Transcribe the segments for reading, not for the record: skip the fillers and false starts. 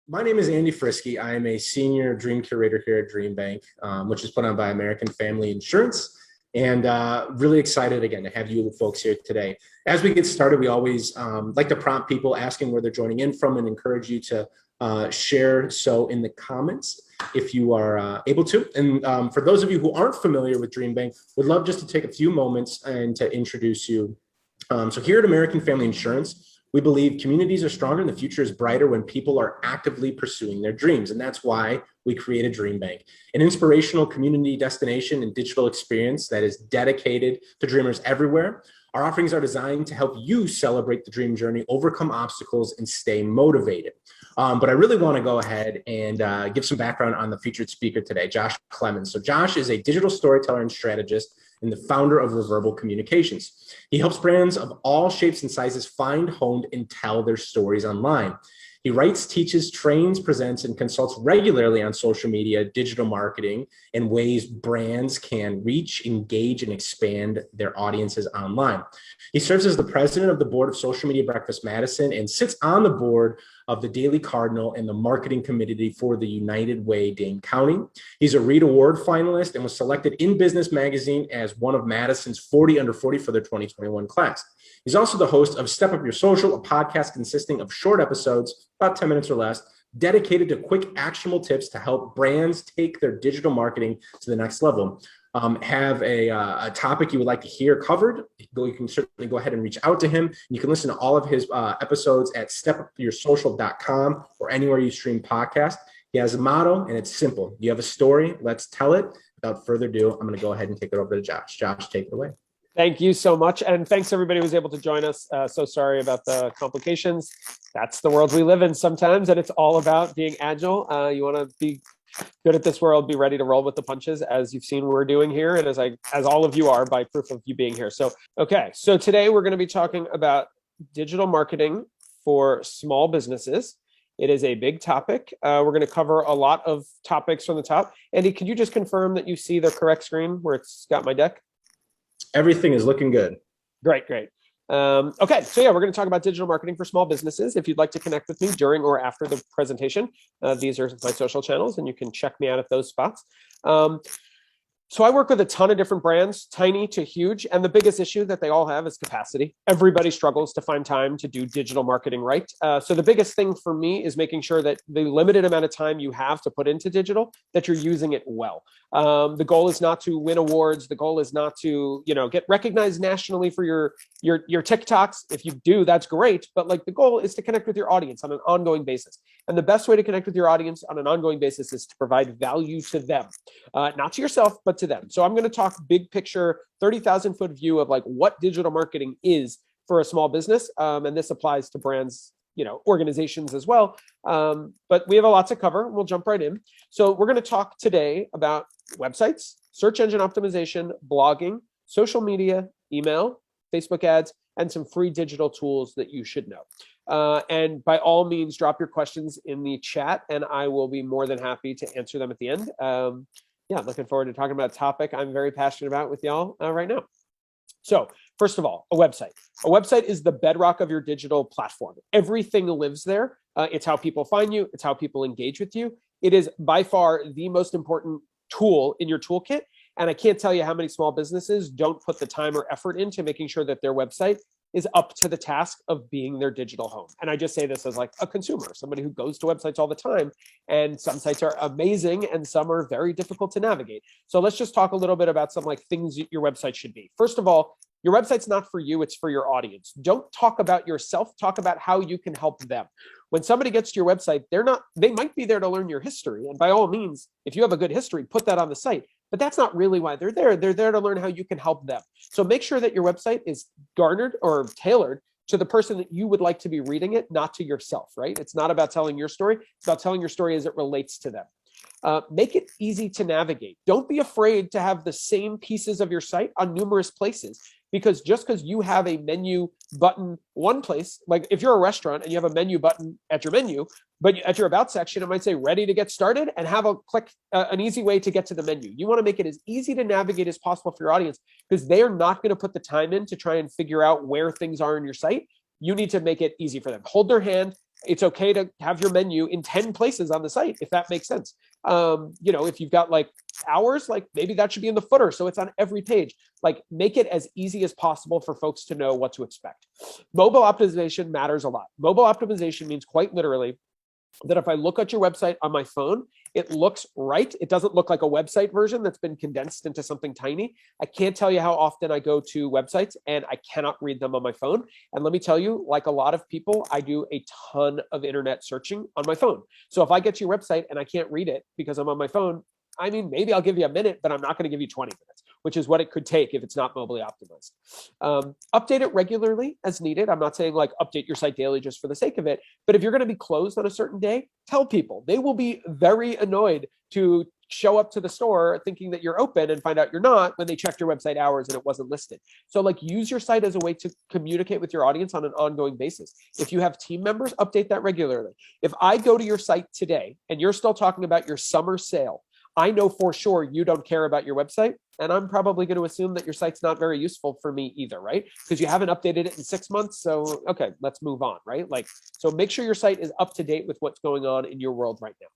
My name is Andy Frisky. I am a senior dream curator here at DreamBank, which is put on by American Family Insurance. And really excited again to have you folks here today. As we get started, we always like to prompt people asking where they're joining in from and encourage you to share so in the comments if you are able to. And for those of you who aren't familiar with DreamBank, would love just to take a few moments and to introduce you. So here at American Family Insurance, we believe communities are stronger and the future is brighter when people are actively pursuing their dreams. And that's why we created DreamBank, an inspirational community destination and digital experience that is dedicated to dreamers everywhere. Our offerings are designed to help you celebrate the dream journey, overcome obstacles, and stay motivated. But I really want to go ahead and give some background on the featured speaker today, Josh Clemens. So Josh is a digital storyteller and strategist and the founder of Reverbal Communications. He helps brands of all shapes and sizes find, hone, and tell their stories online. He writes, teaches, trains, presents, and consults regularly on social media, digital marketing, and ways brands can reach, engage, and expand their audiences online. He serves as the president of the board of Social Media Breakfast Madison and sits on the board of the Daily Cardinal and the marketing committee for the United Way Dane County. He's a Reed Award finalist and was selected in Business Magazine as one of Madison's 40 under 40 for their 2021 class. He's also the host of Step Up Your Social, a podcast consisting of short episodes, about 10 minutes or less, dedicated to quick actionable tips to help brands take their digital marketing to the next level. Have a topic you would like to hear covered, you can certainly go ahead and reach out to him. You can listen to all of his episodes at stepupyoursocial.com or anywhere you stream podcasts. He has a motto, and it's simple. You have a story, let's tell it. Without further ado, I'm going to go ahead and take it over to Josh. Josh, take it away. Thank you so much. And thanks everybody who was able to join us. So sorry about the complications. That's the world we live in sometimes, and it's all about being agile. You want to be good at this world, be ready to roll with the punches, as you've seen we're doing here, and as all of you are by proof of you being here. So today we're going to be talking about digital marketing for small businesses. It is a big topic. We're going to cover a lot of topics from the top. Andy, can you just confirm that you see the correct screen where it's got my deck? Everything is looking good. Great. We're going to talk about digital marketing for small businesses. If you'd like to connect with me during or after the presentation, these are my social channels, and you can check me out at those spots. So I work with a ton of different brands, tiny to huge, and the biggest issue that they all have is capacity. Everybody struggles to find time to do digital marketing right. So the biggest thing for me is making sure that the limited amount of time you have to put into digital, that you're using it well. The goal is not to win awards. The goal is not to, get recognized nationally for your TikToks. If you do, that's great. But the goal is to connect with your audience on an ongoing basis. And the best way to connect with your audience on an ongoing basis is to provide value to them, not to yourself, but to them. So I'm going to talk big picture, 30,000 foot view of what digital marketing is for a small business. And this applies to brands, organizations as well. But we have a lot to cover. We'll jump right in. So we're going to talk today about websites, search engine optimization, blogging, social media, email, Facebook ads, and some free digital tools that you should know. And by all means, drop your questions in the chat, and I will be more than happy to answer them at the end. Looking forward to talking about a topic I'm very passionate about with y'all right now. So first of all, a website. A website is the bedrock of your digital platform. Everything lives there. It's how people find you. It's how people engage with you. It is by far the most important tool in your toolkit. And I can't tell you how many small businesses don't put the time or effort into making sure that their website is up to the task of being their digital home. And I just say this as a consumer, somebody who goes to websites all the time, and some sites are amazing and some are very difficult to navigate. So let's just talk a little bit about some things your website should be. First of all, your website's not for you, it's for your audience. Don't talk about yourself, talk about how you can help them. When somebody gets to your website, they might be there to learn your history. And by all means, if you have a good history, put that on the site. But that's not really why they're there. They're there to learn how you can help them. So make sure that your website is garnered or tailored to the person that you would like to be reading it, not to yourself, right? It's not about telling your story. It's about telling your story as it relates to them. Make it easy to navigate. Don't be afraid to have the same pieces of your site on numerous places. Because just because you have a menu button one place, if you're a restaurant and you have a menu button at your menu, but at your about section, it might say ready to get started and have an easy way to get to the menu. You want to make it as easy to navigate as possible for your audience, because they are not going to put the time in to try and figure out where things are in your site. You need to make it easy for them. Hold their hand, It's okay to have your menu in 10 places on the site, if that makes sense. If you've got like hours, like maybe that should be in the footer, so it's on every page. Like, make it as easy as possible for folks to know what to expect. Mobile optimization matters a lot. Mobile optimization means quite literally that if I look at your website on my phone, it looks right. It doesn't look like a website version that's been condensed into something tiny. I can't tell you how often I go to websites and I cannot read them on my phone. And let me tell you, like a lot of people, I do a ton of internet searching on my phone. So if I get to your website and I can't read it because I'm on my phone, I mean, maybe I'll give you a minute, but I'm not going to give you 20 minutes, which is what it could take if it's not mobily optimized. Update it regularly as needed. I'm not saying like update your site daily just for the sake of it, but if you're going to be closed on a certain day, tell people. They will be very annoyed to show up to the store thinking that you're open and find out you're not when they checked your website hours and it wasn't listed. So like, use your site as a way to communicate with your audience on an ongoing basis. If you have team members, update that regularly. If I go to your site today and you're still talking about your summer sale, I know for sure you don't care about your website, and I'm probably going to assume that your site's not very useful for me either, right? Because you haven't updated it in 6 months. So, okay, let's move on, right? Like, so make sure your site is up to date with what's going on in your world right now.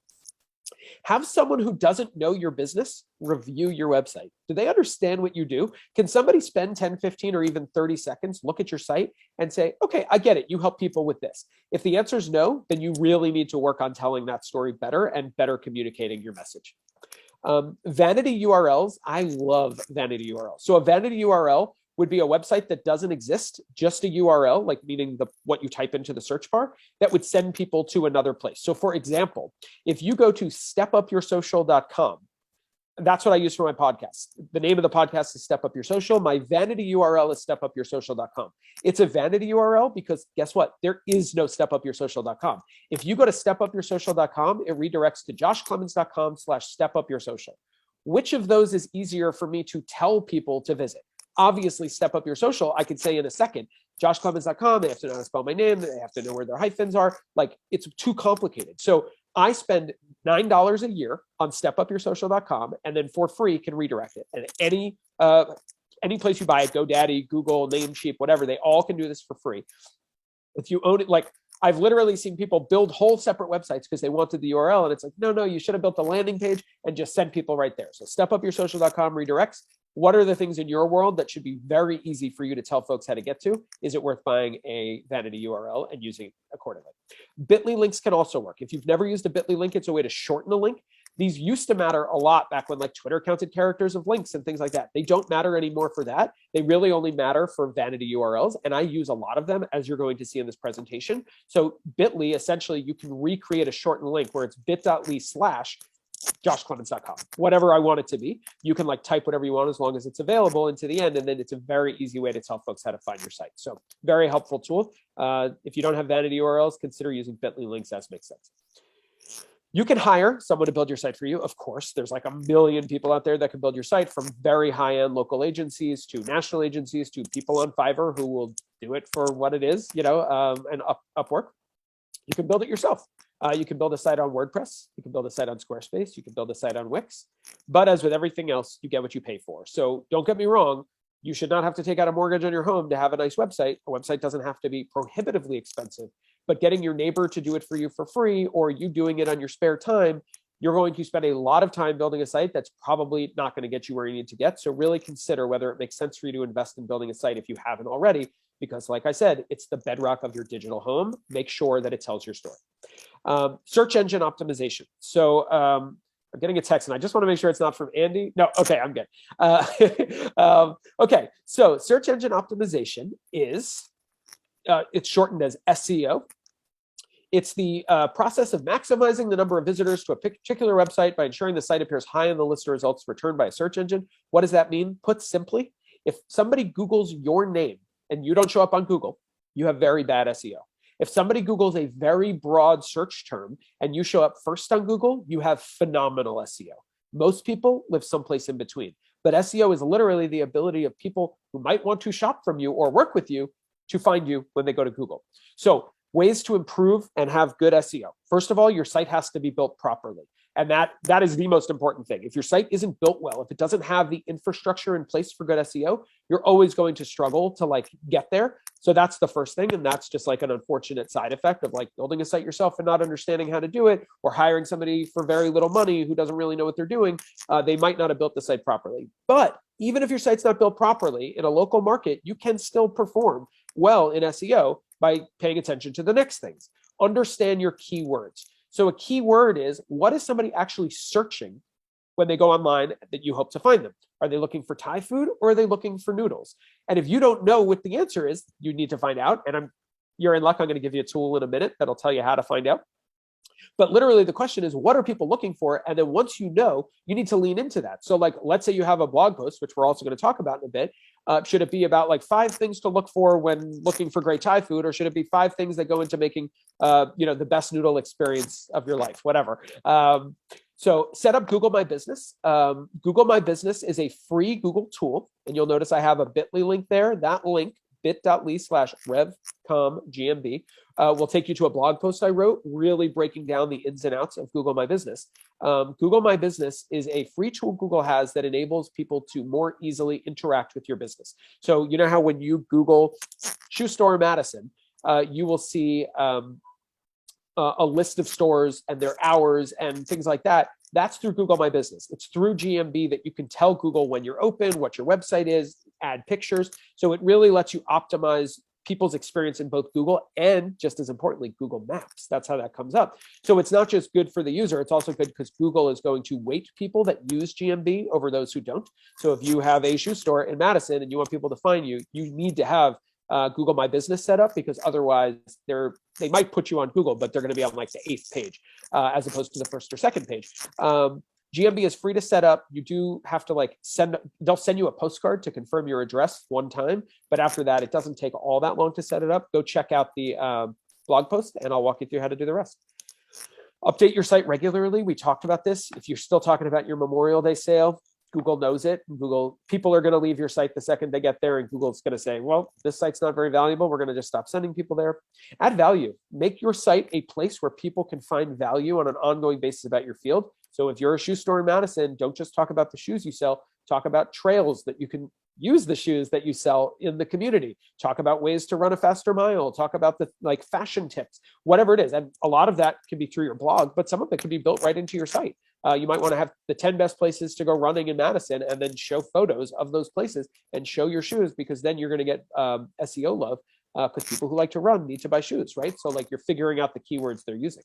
Have someone who doesn't know your business review your website. Do they understand what you do? Can somebody spend 10, 15, or even 30 seconds, look at your site and say, okay, I get it. You help people with this. If the answer is no, then you really need to work on telling that story better and better communicating your message. Vanity URLs. I love vanity URLs. So a vanity URL would be a website that doesn't exist, just a URL, like meaning what you type into the search bar, that would send people to another place. So for example, if you go to stepupyoursocial.com, that's what I use for my podcast. The name of the podcast is Step Up Your Social. My vanity URL is stepupyoursocial.com. It's a vanity URL because guess what? There is no stepupyoursocial.com. If you go to stepupyoursocial.com, it redirects to joshclemens.com/stepupyoursocial. Which of those is easier for me to tell people to visit? Obviously, Step Up Your Social, I could say in a second, joshclemens.com, they have to know how to spell my name, they have to know where their hyphens are. Like, it's too complicated. So I spend $9 a year on stepupyoursocial.com, and then for free can redirect it. And any place you buy it, GoDaddy, Google, Namecheap, whatever, they all can do this for free. If you own it, like I've literally seen people build whole separate websites because they wanted the URL, and it's like, no, you should have built a landing page and just send people right there. So stepupyoursocial.com redirects. What are the things in your world that should be very easy for you to tell folks how to get to? Is it worth buying a vanity URL and using it accordingly? Bitly links can also work. If you've never used a Bitly link, it's a way to shorten a link. These used to matter a lot back when like Twitter counted characters of links and things like that. They don't matter anymore for that. They really only matter for vanity URLs. And I use a lot of them, as you're going to see in this presentation. So Bitly, essentially, you can recreate a shortened link where it's bit.ly/joshclemens.com, whatever I want it to be. You can like type whatever you want as long as it's available into the end. And then it's a very easy way to tell folks how to find your site. So very helpful tool. If you don't have vanity URLs, consider using Bitly links, as makes sense. You can hire someone to build your site for you. Of course, there's like a million people out there that can build your site, from very high-end local agencies to national agencies to people on Fiverr who will do it for what it is, and Upwork. You can build it yourself. You can build a site on WordPress. You can build a site on Squarespace. You can build a site on Wix. But as with everything else, you get what you pay for. So don't get me wrong. You should not have to take out a mortgage on your home to have a nice website. A website doesn't have to be prohibitively expensive. But getting your neighbor to do it for you for free, or you doing it on your spare time, you're going to spend a lot of time building a site that's probably not going to get you where you need to get. So really consider whether it makes sense for you to invest in building a site if you haven't already, because like I said, it's the bedrock of your digital home. Make sure that it tells your story. Search engine optimization. So I'm getting a text and I just want to make sure it's not from Andy. No, okay, I'm good. Okay, so search engine optimization is, it's shortened as SEO. It's the process of maximizing the number of visitors to a particular website by ensuring the site appears high in the list of results returned by a search engine. What does that mean? Put simply, if somebody Googles your name and you don't show up on Google, you have very bad SEO. If somebody Googles a very broad search term and you show up first on Google, you have phenomenal SEO. Most people live someplace in between. But SEO is literally the ability of people who might want to shop from you or work with you to find you when they go to Google. So Ways to improve and have good SEO. First of all, your site has to be built properly. And that is the most important thing. If your site isn't built well, if it doesn't have the infrastructure in place for good SEO, you're always going to struggle to like get there. So that's the first thing. And that's just like an unfortunate side effect of like building a site yourself and not understanding how to do it, or hiring somebody for very little money who doesn't really know what they're doing. They might not have built the site properly. But even if your site's not built properly in a local market, you can still perform well in SEO by paying attention to the next things. Understand your keywords. So a keyword is, what is somebody actually searching when they go online that you hope to find them? Are they looking for Thai food, or are they looking for noodles? And if you don't know what the answer is, you need to find out. And you're in luck. I'm going to give you a tool in a minute that'll tell you how to find out. But literally the question is, what are people looking for? And then once you know, you need to lean into that. So like, let's say you have a blog post, which we're also going to talk about in a bit. Should it be about like 5 things to look for when looking for great Thai food? Or should it be 5 things that go into making, the best noodle experience of your life, whatever. So set up Google My Business. Google My Business is a free Google tool. And you'll notice I have a bit.ly link there. That link, bit.ly/revcomgmb, will take you to a blog post I wrote, really breaking down the ins and outs of Google My Business. Google My Business is a free tool Google has that enables people to more easily interact with your business. So you know how when you Google shoe store Madison, you will see a list of stores and their hours and things like that. That's through Google My Business. It's through GMB that you can tell Google when you're open, what your website is, add pictures. So it really lets you optimize people's experience in both Google and, just as importantly, Google Maps. That's how that comes up. So it's not just good for the user, it's also good because Google is going to weight people that use GMB over those who don't. So if you have a shoe store in Madison and you want people to find you, you need to have Google My Business set up, because otherwise they might put you on Google, but they're going to be on like the 8th page as opposed to the 1st or 2nd page. GMB is free to set up. You do have to they'll send you a postcard to confirm your address one time, but after that, it doesn't take all that long to set it up. Go check out the blog post and I'll walk you through how to do the rest. Update your site regularly. We talked about this. If you're still talking about your Memorial Day sale, Google knows it. People are going to leave your site the second they get there, and Google's going to say, well, this site's not very valuable. We're going to just stop sending people there. Add value. Make your site a place where people can find value on an ongoing basis about your field. So if you're a shoe store in Madison, don't just talk about the shoes you sell. Talk about trails that you can use the shoes that you sell in the community. Talk about ways to run a faster mile. Talk about the fashion tips, whatever it is. And a lot of that can be through your blog, but some of it can be built right into your site. You might want to have the 10 best places to go running in Madison and then show photos of those places and show your shoes, because then you're going to get SEO love, because people who like to run need to buy shoes, right? So like you're figuring out the keywords they're using.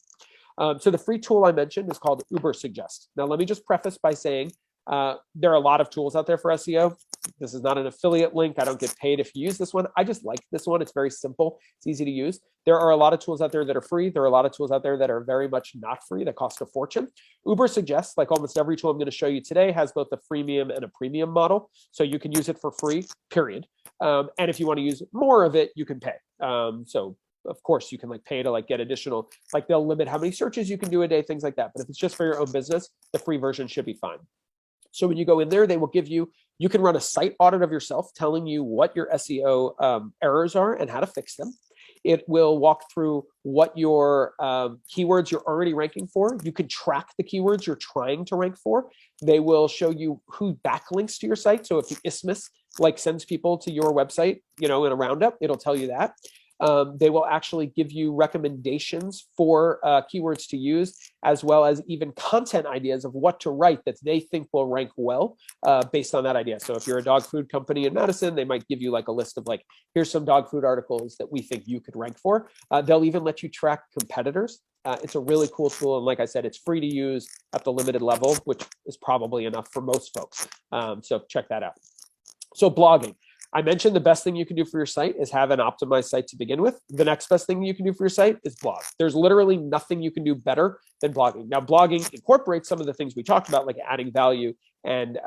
So the free tool I mentioned is called Ubersuggest. Now, let me just preface by saying there are a lot of tools out there for SEO. This is not an affiliate link. I don't get paid if you use this one. I just like this one. It's very simple. It's easy to use. There are a lot of tools out there that are free. There are a lot of tools out there that are very much not free, that cost a fortune. Ubersuggest, like almost every tool I'm going to show you today, has both a freemium and a premium model. So you can use it for free, period. And if you want to use more of it, you can pay. So of course you can pay to get additional, they'll limit how many searches you can do a day, things like that. But if it's just for your own business, the free version should be fine. So when you go in there, they will give you can run a site audit of yourself, telling you what your SEO errors are and how to fix them. It will walk through what your keywords you're already ranking for. You can track the keywords you're trying to rank for. They will show you who backlinks to your site. So if the isthmus sends people to your website, in a roundup, it'll tell you that. They will actually give you recommendations for keywords to use, as well as even content ideas of what to write that they think will rank well based on that idea. So if you're a dog food company in Madison, they might give you a list of here's some dog food articles that we think you could rank for. They'll even let you track competitors. It's a really cool tool. And like I said, it's free to use at the limited level, which is probably enough for most folks. So check that out. So blogging. I mentioned the best thing you can do for your site is have an optimized site to begin with. The next best thing you can do for your site is blog. There's literally nothing you can do better than blogging. Now, blogging incorporates some of the things we talked about, like adding value and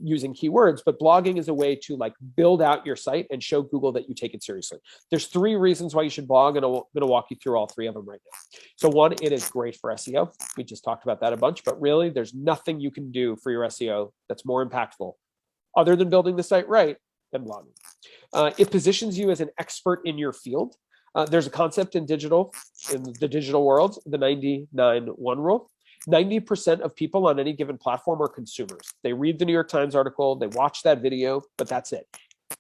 using keywords, but blogging is a way to build out your site and show Google that you take it seriously. There's 3 reasons why you should blog, and I'm going to walk you through all 3 of them right now. So 1, it is great for SEO. We just talked about that a bunch, but really there's nothing you can do for your SEO that's more impactful, other than building the site right, than blogging. It positions you as an expert in your field. There's a concept in the digital world, the 99-1 rule. 90% of people on any given platform are consumers. They read the New York Times article, they watch that video, but that's it.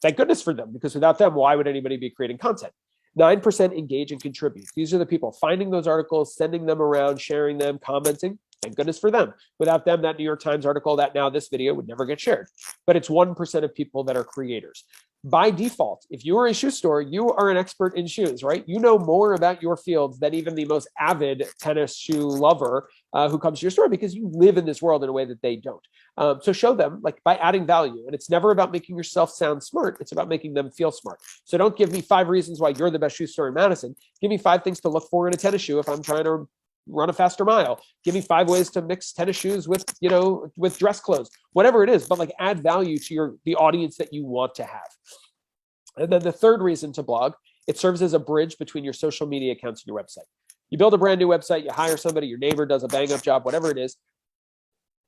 Thank goodness for them, because without them, why would anybody be creating content? 9% engage and contribute. These are the people finding those articles, sending them around, sharing them, commenting. Thank goodness for them. Without them, that New York Times article, this video would never get shared. But it's 1% of people that are creators. By default, if you are a shoe store, you are an expert in shoes, right? You know more about your fields than even the most avid tennis shoe lover who comes to your store, because you live in this world in a way that they don't. So show them, like, by adding value. And it's never about making yourself sound smart. It's about making them feel smart. So don't give me 5 reasons why you're the best shoe store in Madison. Give me 5 things to look for in a tennis shoe if I'm trying to run a faster mile. Give me 5 ways to mix tennis shoes with, with dress clothes, whatever it is, but like add value to the audience that you want to have. And then the third reason to blog, it serves as a bridge between your social media accounts and your website. You build a brand new website, you hire somebody, your neighbor does a bang up job, whatever it is.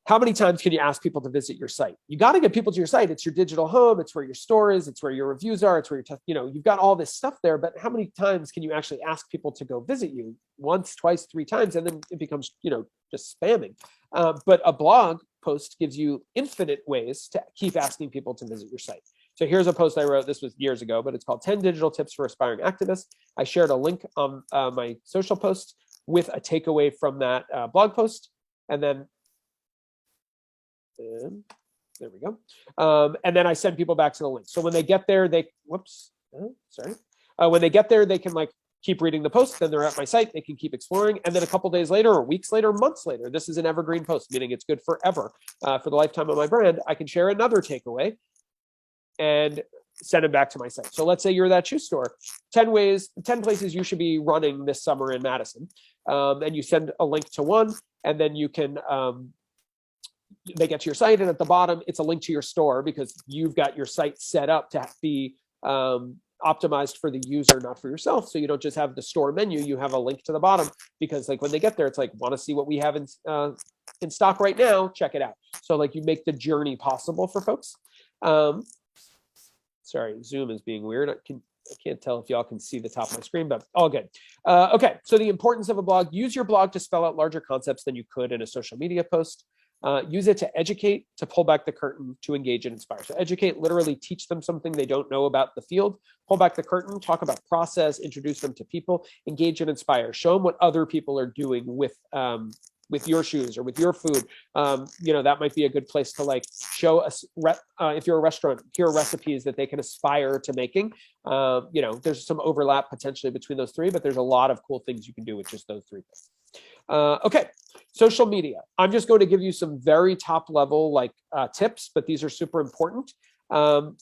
How many times can you ask people to visit your site? You got to get people to your site. It's your digital home. It's where your store is. It's where your reviews are. It's where you've got all this stuff there, but how many times can you actually ask people to go visit you? Once, twice, 3 times, and then it becomes, just spamming. But a blog post gives you infinite ways to keep asking people to visit your site. So here's a post I wrote. This was years ago, but it's called 10 Digital Tips for Aspiring Activists. I shared a link on my social post with a takeaway from that blog post. And then there we go. And then I send people back to the link. So when they get there, when they get there, they can keep reading the post. Then they're at my site. They can keep exploring. And then a couple days later, or weeks later, months later, this is an evergreen post, meaning it's good forever. For the lifetime of my brand, I can share another takeaway and send them back to my site. So let's say you're that shoe store, 10 places you should be running this summer in Madison. And you send a link to one, and then you can, they get to your site, and at the bottom, it's a link to your store, because you've got your site set up to be optimized for the user, not for yourself. So you don't just have the store menu, you have a link to the bottom, because when they get there, it's want to see what we have in stock right now, check it out. So you make the journey possible for folks. Sorry, Zoom is being weird. I can't tell if y'all can see the top of my screen, but all good. Okay, so the importance of a blog: use your blog to spell out larger concepts than you could in a social media post. Use it to educate, to pull back the curtain, to engage and inspire. So educate, literally teach them something they don't know about the field. Pull back the curtain, talk about process, introduce them to people. Engage and inspire. Show them what other people are doing with your shoes or with your food. That might be a good place to show us, if you're a restaurant, here are recipes that they can aspire to making. There's some overlap potentially between those 3, but there's a lot of cool things you can do with just those 3 things. Okay, social media. I'm just going to give you some very top level tips, but these are super important.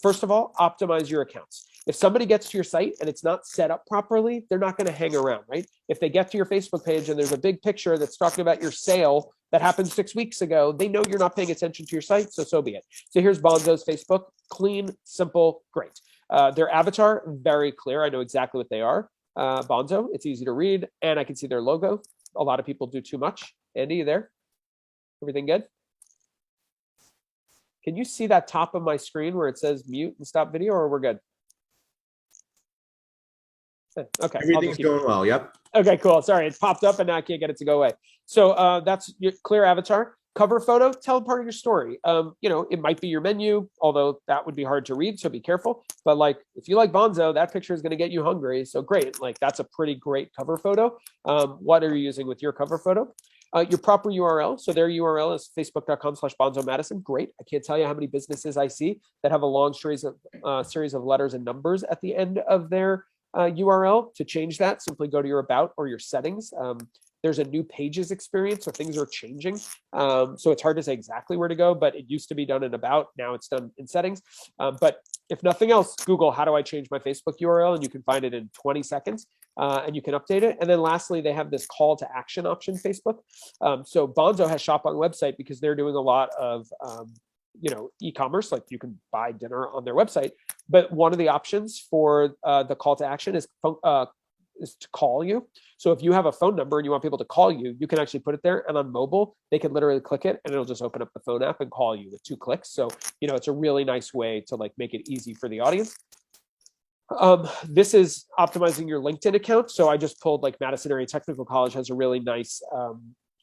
First of all, optimize your accounts. If somebody gets to your site and it's not set up properly, they're not going to hang around, right? If they get to your Facebook page and there's a big picture that's talking about your sale that happened 6 weeks ago, they know you're not paying attention to your site, so be it. So here's Bonzo's Facebook. Clean, simple, great. Their avatar, very clear. I know exactly what they are. Bonzo, it's easy to read, and I can see their logo. A lot of people do too much. Andy, you there? Everything good? Can you see that top of my screen where it says mute and stop video, or we're good? Okay. Everything's going well. Yep. Okay, cool. Sorry, it popped up and now I can't get it to go away. So that's your clear avatar. Cover photo, tell part of your story. It might be your menu, although that would be hard to read, so be careful. But if you like Bonzo, that picture is going to get you hungry. So great. That's a pretty great cover photo. What are you using with your cover photo? Your proper URL. So their URL is facebook.com/BonzoMadison. Great. I can't tell you how many businesses I see that have a long series of letters and numbers at the end of their URL. To change that, simply go to your about or your settings. There's a new pages experience, so things are changing. So it's hard to say exactly where to go, but it used to be done in about, now it's done in settings. But if nothing else, Google, how do I change my Facebook URL? And you can find it in 20 seconds and you can update it. And then lastly, they have this call to action option, Facebook. So Bonzo has shop on website because they're doing a lot of e-commerce, you can buy dinner on their website. But one of the options for the call to action is to call you. So if you have a phone number and you want people to call you, you can actually put it there, and on mobile, they can literally click it and it'll just open up the phone app and call you with 2 clicks. So, it's a really nice way to make it easy for the audience. This is optimizing your LinkedIn account. So I just pulled like Madison Area Technical College has a really nice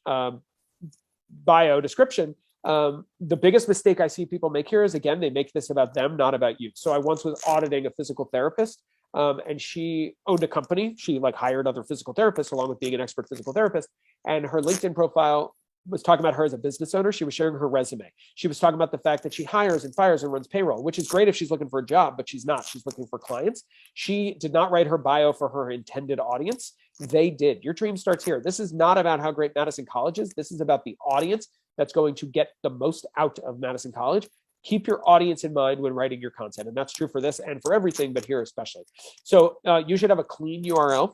bio description. The biggest mistake I see people make here is, again, they make this about them, not about you. So I once was auditing a physical therapist, and she owned a company. She like hired other physical therapists along with being an expert physical therapist. And her LinkedIn profile was talking about her as a business owner. She was sharing her resume. She was talking about the fact that she hires and fires and runs payroll, which is great if she's looking for a job, but she's not. She's looking for clients. She did not write her bio for her intended audience. They did. Your dream starts here. This is not about how great Madison College is. This is about the audience that's going to get the most out of Madison College. Keep your audience in mind when writing your content. And that's true for this and for everything, but here especially. So you should have a clean URL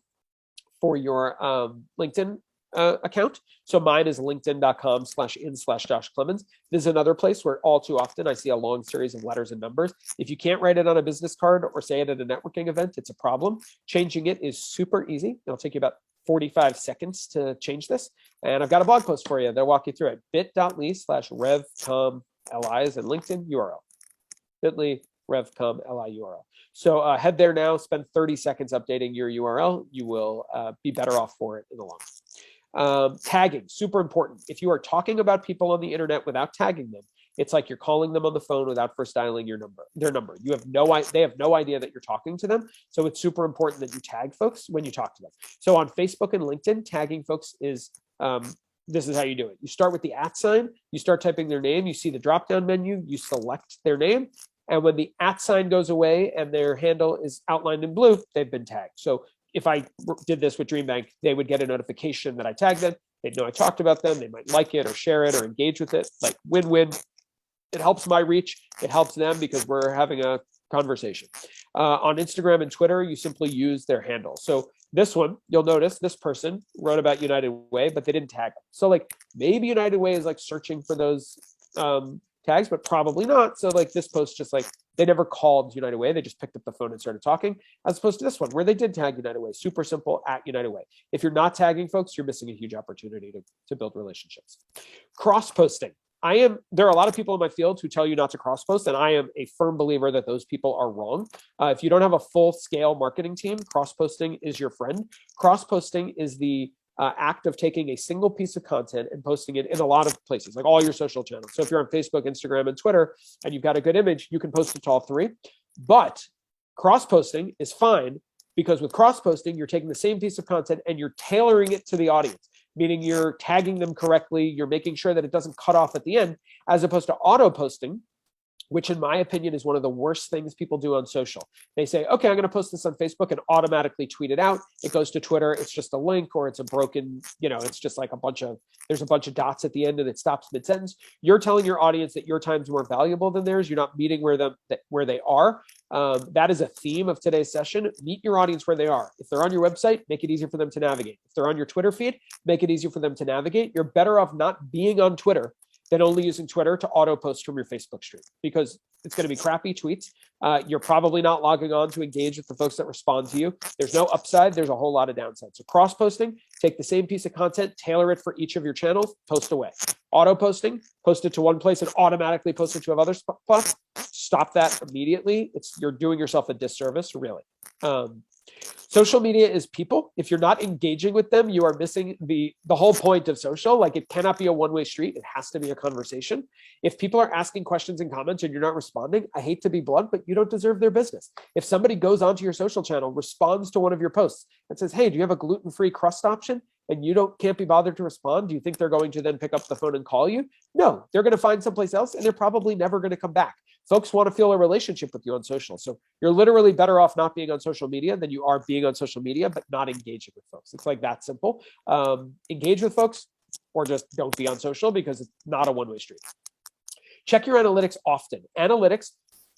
for your LinkedIn account. So mine is linkedin.com/in/Josh Clemens. This is another place where all too often I see a long series of letters and numbers. If you can't write it on a business card or say it at a networking event, it's a problem. Changing it is super easy. It'll take you about 45 seconds to change this. And I've got a blog post for you. They'll walk you through it. bit.ly/revcomli is in LinkedIn URL. bit.ly revcomli URL. So head there now, spend 30 seconds updating your URL. You will be better off for it in the long run. Tagging, super important. If you are talking about people on the internet without tagging them, it's like you're calling them on the phone without first dialing their number. They have no idea that you're talking to them. So it's super important that you tag folks when you talk to them. So on Facebook and LinkedIn, tagging folks is, this is how you do it. You start with the @ sign, you start typing their name, you see the drop-down menu, you select their name. And when the @ sign goes away and their handle is outlined in blue, they've been tagged. So if I did this with DreamBank, they would get a notification that I tagged them. They'd know I talked about them. They might like it or share it or engage with it. Like win-win. It helps my reach. It helps them because we're having a conversation. On Instagram and Twitter, you simply use their handle. So this one, you'll notice this person wrote about United Way, but they didn't tag them. So like maybe United Way is like searching for those tags, but probably not. So like this post, just like they never called United Way. They just picked up the phone and started talking, as opposed to this one where they did tag United Way. Super simple, @ United Way. If you're not tagging folks, you're missing a huge opportunity to build relationships. Cross posting. There are a lot of people in my field who tell you not to cross post, and I am a firm believer that those people are wrong. If you don't have a full scale marketing team, cross posting is your friend. Cross posting is the act of taking a single piece of content and posting it in a lot of places, like all your social channels. So if you're on Facebook, Instagram, and Twitter, and you've got a good image, you can post it to all three. But cross posting is fine because with cross posting, you're taking the same piece of content and you're tailoring it to the audience, meaning you're tagging them correctly. You're making sure that it doesn't cut off at the end, as opposed to auto posting, which in my opinion is one of the worst things people do on social. They say, okay, I'm going to post this on Facebook and automatically tweet it out. It goes to Twitter. It's just a link, or it's a broken, it's just like there's a bunch of dots at the end and it stops mid-sentence. You're telling your audience that your time's more valuable than theirs. You're not meeting where they are. That is a theme of today's session. Meet your audience where they are. If they're on your website, make it easier for them to navigate. If they're on your Twitter feed, make it easier for them to navigate. You're better off not being on Twitter than only using Twitter to auto post from your Facebook stream, because it's going to be crappy tweets. You're probably not logging on to engage with the folks that respond to you. There's no upside. There's a whole lot of downside. So cross posting, take the same piece of content, tailor it for each of your channels, post away. Auto posting, post it to one place and automatically post it to other spots. Stop that immediately. You're doing yourself a disservice, really. Social media is people. If you're not engaging with them, you are missing the whole point of social. Like, it cannot be a one-way street. It has to be a conversation. If people are asking questions and comments and you're not responding, I hate to be blunt, but you don't deserve their business. If somebody goes onto your social channel, responds to one of your posts and says, hey, do you have a gluten-free crust option? And you can't be bothered to respond, do you think they're going to then pick up the phone and call you? No, they're going to find someplace else and they're probably never going to come back. Folks want to feel a relationship with you on social. So you're literally better off not being on social media than you are being on social media, but not engaging with folks. It's like that simple. Engage with folks or just don't be on social, because it's not a one-way street. Check your analytics often. Analytics,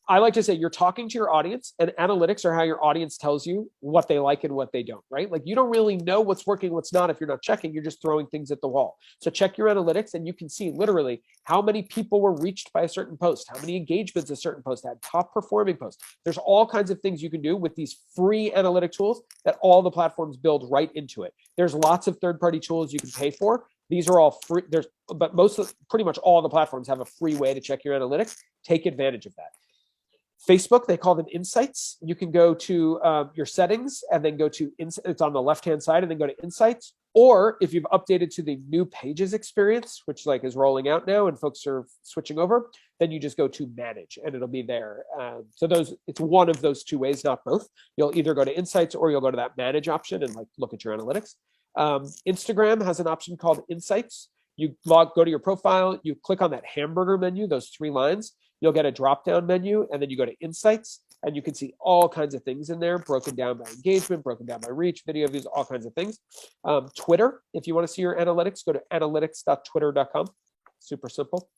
I like to say, you're talking to your audience, and analytics are how your audience tells you what they like and what they don't, right? Like, you don't really know what's working, what's not if you're not checking. You're just throwing things at the wall. So check your analytics, and you can see literally how many people were reached by a certain post, how many engagements a certain post had, top performing posts. There's all kinds of things you can do with these free analytic tools that all the platforms build right into it. There's lots of third-party tools you can pay for. These are all free. But pretty much all the platforms have a free way to check your analytics. Take advantage of that. Facebook, they call them insights. You can go to your settings and then go to, it's on the left-hand side, and then go to insights. Or if you've updated to the new pages experience, which like is rolling out now and folks are switching over, then you just go to manage and it'll be there. So it's one of those two ways, not both. You'll either go to insights or you'll go to that manage option and like look at your analytics. Instagram has an option called insights. You go to your profile, you click on that hamburger menu, those 3 lines, you'll get a drop-down menu, and then you go to insights, and you can see all kinds of things in there, broken down by engagement, broken down by reach, video views, all kinds of things. Twitter, if you want to see your analytics, go to analytics.twitter.com. Super simple.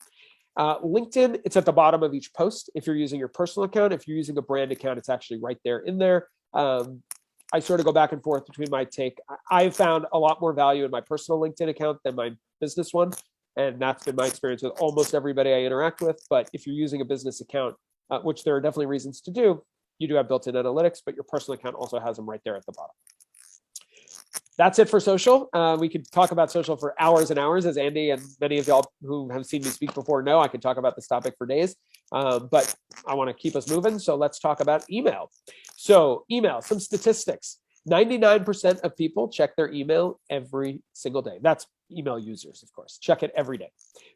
LinkedIn, it's at the bottom of each post. If you're using your personal account, if you're using a brand account, it's actually right there in there. I sort of go back and forth between my take. I've found a lot more value in my personal LinkedIn account than my business one. And that's been my experience with almost everybody I interact with. But if you're using a business account, which there are definitely reasons to do, you do have built-in analytics, but your personal account also has them right there at the bottom. That's it for social. We could talk about social for hours and hours, as Andy and many of y'all who have seen me speak before know. I could talk about this topic for days, but I want to keep us moving. So let's talk about email. So email, some statistics. 99% of people check their email every single day. That's email users, of course. Check it every day.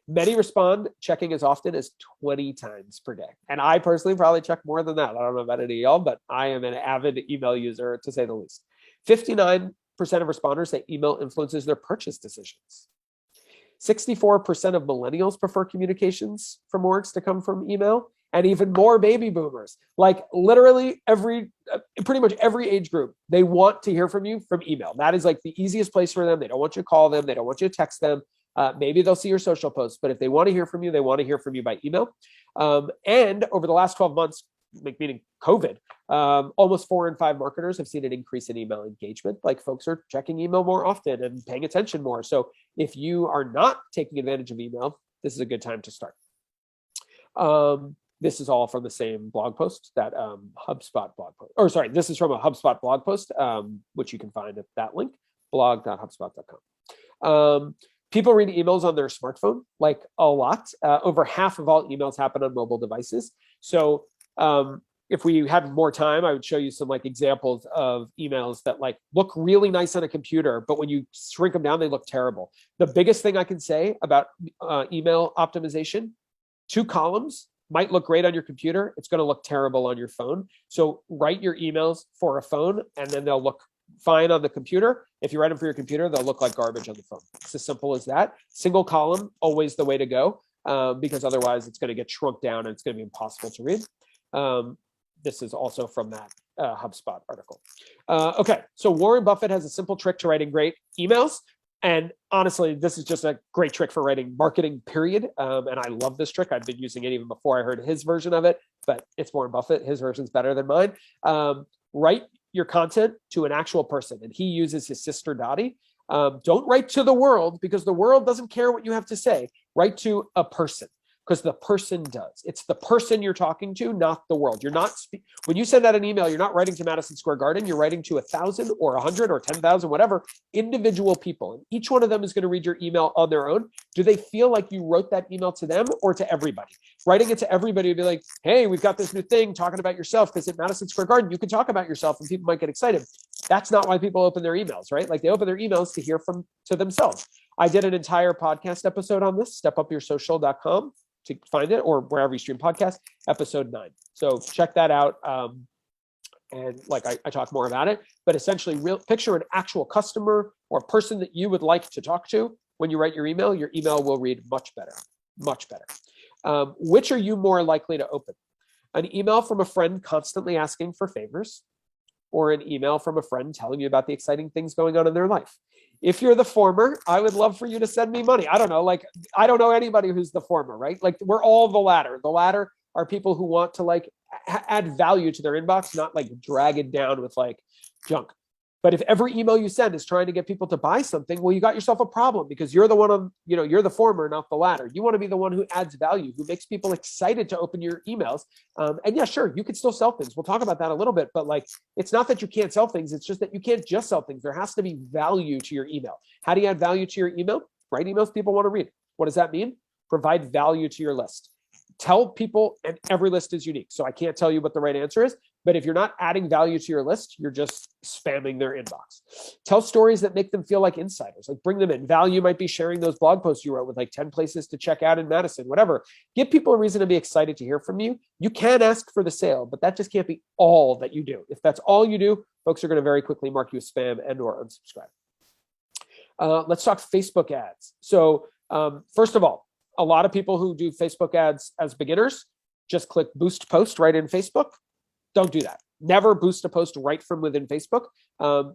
Many respond checking as often as 20 times per day. And I personally probably check more than that. I don't know about any of y'all, but I am an avid email user, to say the least. 59% of responders say email influences their purchase decisions. 64% of millennials prefer communications from orgs to come from email, and even more baby boomers. Like literally pretty much every age group, they want to hear from you from email. That is like the easiest place for them. They don't want you to call them. They don't want you to text them. Maybe they'll see your social posts, but if they want to hear from you, they want to hear from you by email. And over the last 12 months, meaning COVID, almost 4 in 5 marketers have seen an increase in email engagement. Like folks are checking email more often and paying attention more. So if you are not taking advantage of email, this is a good time to start. This is all from the same blog post, that HubSpot blog post. Or sorry, this is from a HubSpot blog post, which you can find at that link, blog.hubspot.com. People read emails on their smartphone, like a lot. Over half of all emails happen on mobile devices. So if we had more time, I would show you some like examples of emails that like look really nice on a computer, but when you shrink them down, they look terrible. The biggest thing I can say about email optimization, 2 columns might look great on your computer. It's going to look terrible on your phone. So write your emails for a phone, and then they'll look fine on the computer. If you write them for your computer, they'll look like garbage on the phone. It's as simple as that. Single column, always the way to go, because otherwise it's going to get shrunk down and it's going to be impossible to read. This is also from that HubSpot article. Okay, so Warren Buffett has a simple trick to writing great emails. And honestly, this is just a great trick for writing marketing, period. And I love this trick. I've been using it even before I heard his version of it, but it's Warren Buffett. His version's better than mine. Write your content to an actual person. And he uses his sister Dottie. Don't write to the world, because the world doesn't care what you have to say. Write to a person, because the person does. It's the person you're talking to, not the world. You're not, when you send out an email, you're not writing to Madison Square Garden. You're writing to 1,000 or 100 or 10,000, whatever, individual people. And each one of them is going to read your email on their own. Do they feel like you wrote that email to them or to everybody? Writing it to everybody would be like, hey, we've got this new thing talking about yourself, because at Madison Square Garden, you can talk about yourself and people might get excited. That's not why people open their emails, right? Like they open their emails to hear to themselves. I did an entire podcast episode on this, stepupyoursocial.com. to find it, or wherever you stream podcasts, episode 9. So check that out. And like I talk more about it, but essentially picture an actual customer or person that you would like to talk to. When you write your email will read much better, much better. Which are you more likely to open? An email from a friend constantly asking for favors, or an email from a friend telling you about the exciting things going on in their life? If you're the former, I would love for you to send me money. I don't know. Like, I don't know anybody who's the former, right? Like, we're all the latter. The latter are people who want to like add value to their inbox, not like drag it down with like junk. But if every email you send is trying to get people to buy something, well, you got yourself a problem, because you're the one on, you're the former, not the latter. You want to be the one who adds value, who makes people excited to open your emails. And yeah, sure, you could still sell things. We'll talk about that a little bit, but like, it's not that you can't sell things. It's just that you can't just sell things. There has to be value to your email. How do you add value to your email? Write emails people want to read. What does that mean? Provide value to your list. tell people, and every list is unique. So I can't tell you what the right answer is, but if you're not adding value to your list, you're just spamming their inbox. Tell stories that make them feel like insiders, like bring them in. Value might be sharing those blog posts you wrote with like 10 places to check out in Madison, whatever. Give people a reason to be excited to hear from you. You can ask for the sale, but that just can't be all that you do. If that's all you do, folks are going to very quickly mark you as spam and or unsubscribe. Let's talk Facebook ads. So first of all, a lot of people who do Facebook ads as beginners just click boost post right in Facebook. Don't do that. Never boost a post right from within Facebook.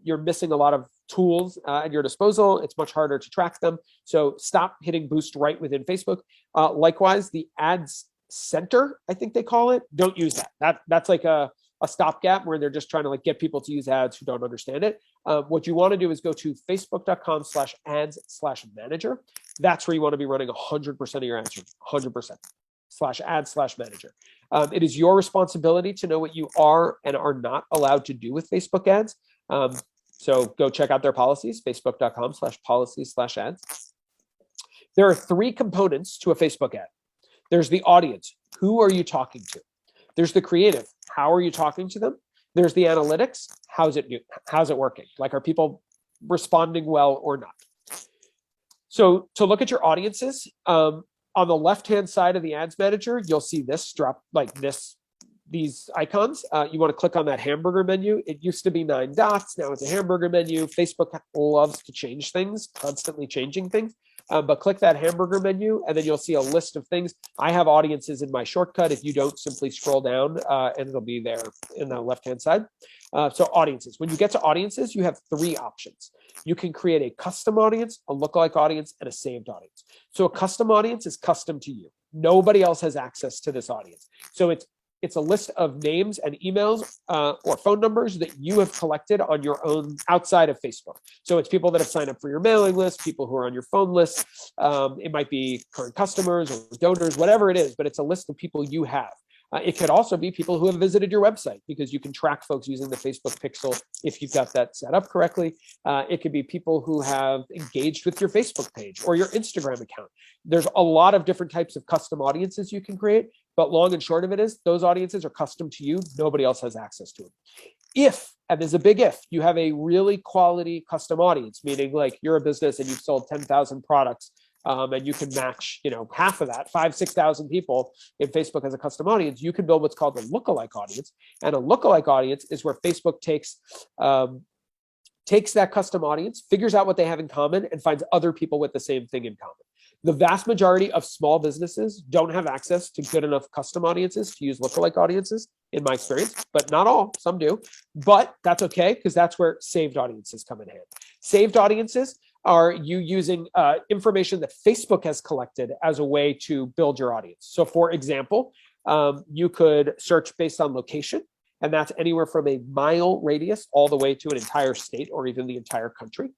You're missing a lot of tools at your disposal. It's much harder to track them. So stop hitting boost right within Facebook. Likewise, the ads center, I think they call it, don't use that. That's like a stopgap where they're just trying to like get people to use ads who don't understand it. What you want to do is go to facebook.com/ads/manager. That's where you want to be running 100% of your ads, 100%. /ads/manager. It is your responsibility to know what you are and are not allowed to do with Facebook ads. So go check out their policies, facebook.com/policies/ads. There are 3 components to a Facebook ad. There's the audience. Who are you talking to? There's the creative. How are you talking to them? There's the analytics. How's it working? Like, are people responding well or not? So to look at your audiences, on the left-hand side of the ads manager, you'll see this drop like this, these icons. You want to click on that hamburger menu. It used to be 9 dots. Now it's a hamburger menu. Facebook loves to change things, constantly changing things. But click that hamburger menu, and then you'll see a list of things. I have audiences in my shortcut. If you don't, simply scroll down, and it'll be there in the left-hand side. So audiences. When you get to audiences, you have 3 options. You can create a custom audience, a lookalike audience, and a saved audience. So a custom audience is custom to you. Nobody else has access to this audience. So it's a list of names and emails or phone numbers that you have collected on your own outside of Facebook. So it's people that have signed up for your mailing list, people who are on your phone list. It might be current customers or donors, whatever it is, but it's a list of people you have. It could also be people who have visited your website, because you can track folks using the Facebook pixel if you've got that set up correctly. It could be people who have engaged with your Facebook page or your Instagram account. There's a lot of different types of custom audiences you can create, but long and short of it is those audiences are custom to you. Nobody else has access to them. If, and there's a big if, you have a really quality custom audience, meaning like you're a business and you've sold 10,000 products, and you can match, half of that, 5,000-6,000 people in Facebook as a custom audience, you can build what's called a lookalike audience. And a lookalike audience is where Facebook takes that custom audience, figures out what they have in common, and finds other people with the same thing in common. The vast majority of small businesses don't have access to good enough custom audiences to use lookalike audiences, in my experience, but not all, some do. But that's okay, because that's where saved audiences come in hand. Saved audiences are you using information that Facebook has collected as a way to build your audience. So for example, you could search based on location, and that's anywhere from a mile radius all the way to an entire state or even the entire country.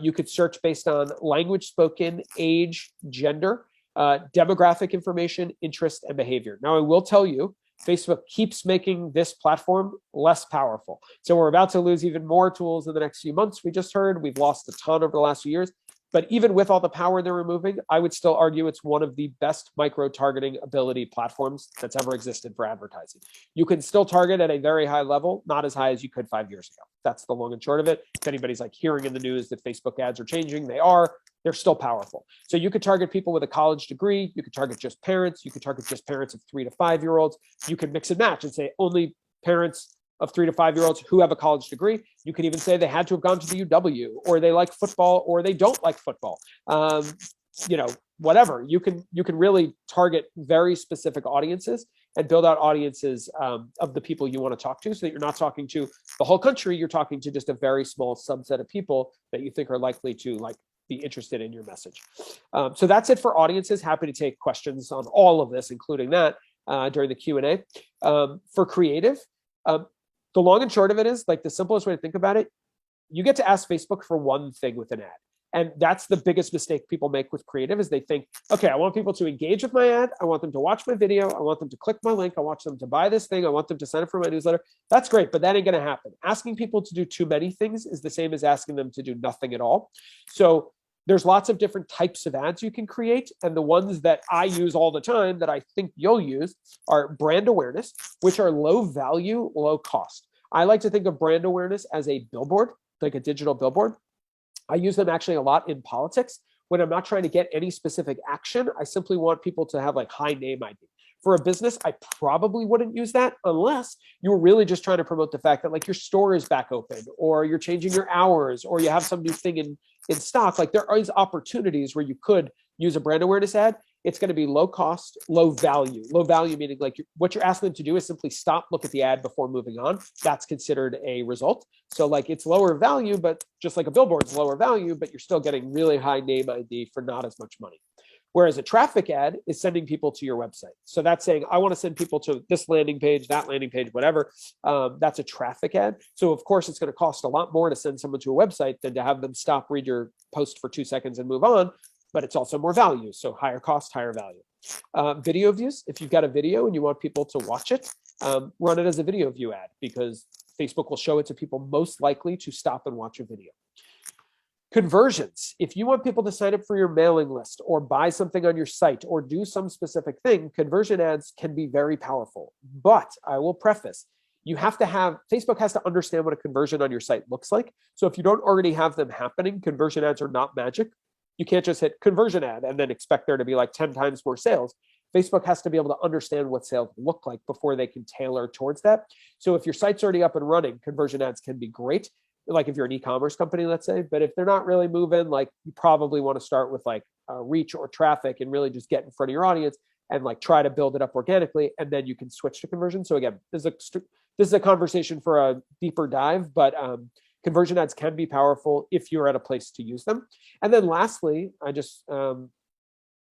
You could search based on language spoken, age, gender, demographic information, interest, and behavior. Now, I will tell you, Facebook keeps making this platform less powerful. So we're about to lose even more tools in the next few months. We just heard we've lost a ton over the last few years. But even with all the power they're removing, I would still argue it's one of the best micro-targeting ability platforms that's ever existed for advertising. You can still target at a very high level, not as high as you could 5 years ago. That's the long and short of it. If anybody's like hearing in the news that Facebook ads are changing, they're still powerful. So you could target people with a college degree. You could target just parents. You could target just parents of 3 to 5 year olds. You could mix and match and say only parents of 3 to 5 year olds who have a college degree. You could even say they had to have gone to the UW, or they like football, or they don't like football. Whatever. You can really target very specific audiences and build out audiences of the people you want to talk to, so that you're not talking to the whole country. You're talking to just a very small subset of people that you think are likely to be interested in your message. So that's it for audiences. Happy to take questions on all of this, including that during the Q&A. For creative, the long and short of it is, the simplest way to think about it, you get to ask Facebook for one thing with an ad. And that's the biggest mistake people make with creative, is they think, okay, I want people to engage with my ad. I want them to watch my video. I want them to click my link. I want them to buy this thing. I want them to sign up for my newsletter. That's great, but that ain't going to happen. Asking people to do too many things is the same as asking them to do nothing at all. So There's lots of different types of ads you can create. And the ones that I use all the time that I think you'll use are brand awareness, which are low value, low cost. I like to think of brand awareness as a billboard, like a digital billboard. I use them actually a lot in politics when I'm not trying to get any specific action. I simply want people to have like high name ID. For a business, I probably wouldn't use that unless you were really just trying to promote the fact that like your store is back open, or you're changing your hours, or you have some new thing in stock. Like there are these opportunities where you could use a brand awareness ad. It's going to be low cost, low value. Low value meaning like what you're asking them to do is simply stop, look at the ad before moving on. That's considered a result. So like it's lower value, but just like a billboard is lower value, but you're still getting really high name ID for not as much money. Whereas a traffic ad is sending people to your website. So that's saying, I want to send people to this landing page, that landing page, whatever. That's a traffic ad. So of course, it's going to cost a lot more to send someone to a website than to have them stop, read your post for 2 seconds and move on. But it's also more value. So higher cost, higher value. Video views, if you've got a video and you want people to watch it, run it as a video view ad, because Facebook will show it to people most likely to stop and watch a video. Conversions. If you want people to sign up for your mailing list or buy something on your site or do some specific thing, conversion ads can be very powerful. But I will preface, you have to have, Facebook has to understand what a conversion on your site looks like. So if you don't already have them happening, conversion ads are not magic. You can't just hit conversion ad and then expect there to be like 10 times more sales. Facebook has to be able to understand what sales look like before they can tailor towards that. So if your site's already up and running, conversion ads can be great. Like if you're an e-commerce company, let's say, but if they're not really moving, like you probably want to start with like reach or traffic and really just get in front of your audience and like try to build it up organically. And then you can switch to conversion. So again, this is a conversation for a deeper dive, but conversion ads can be powerful if you're at a place to use them. And then lastly,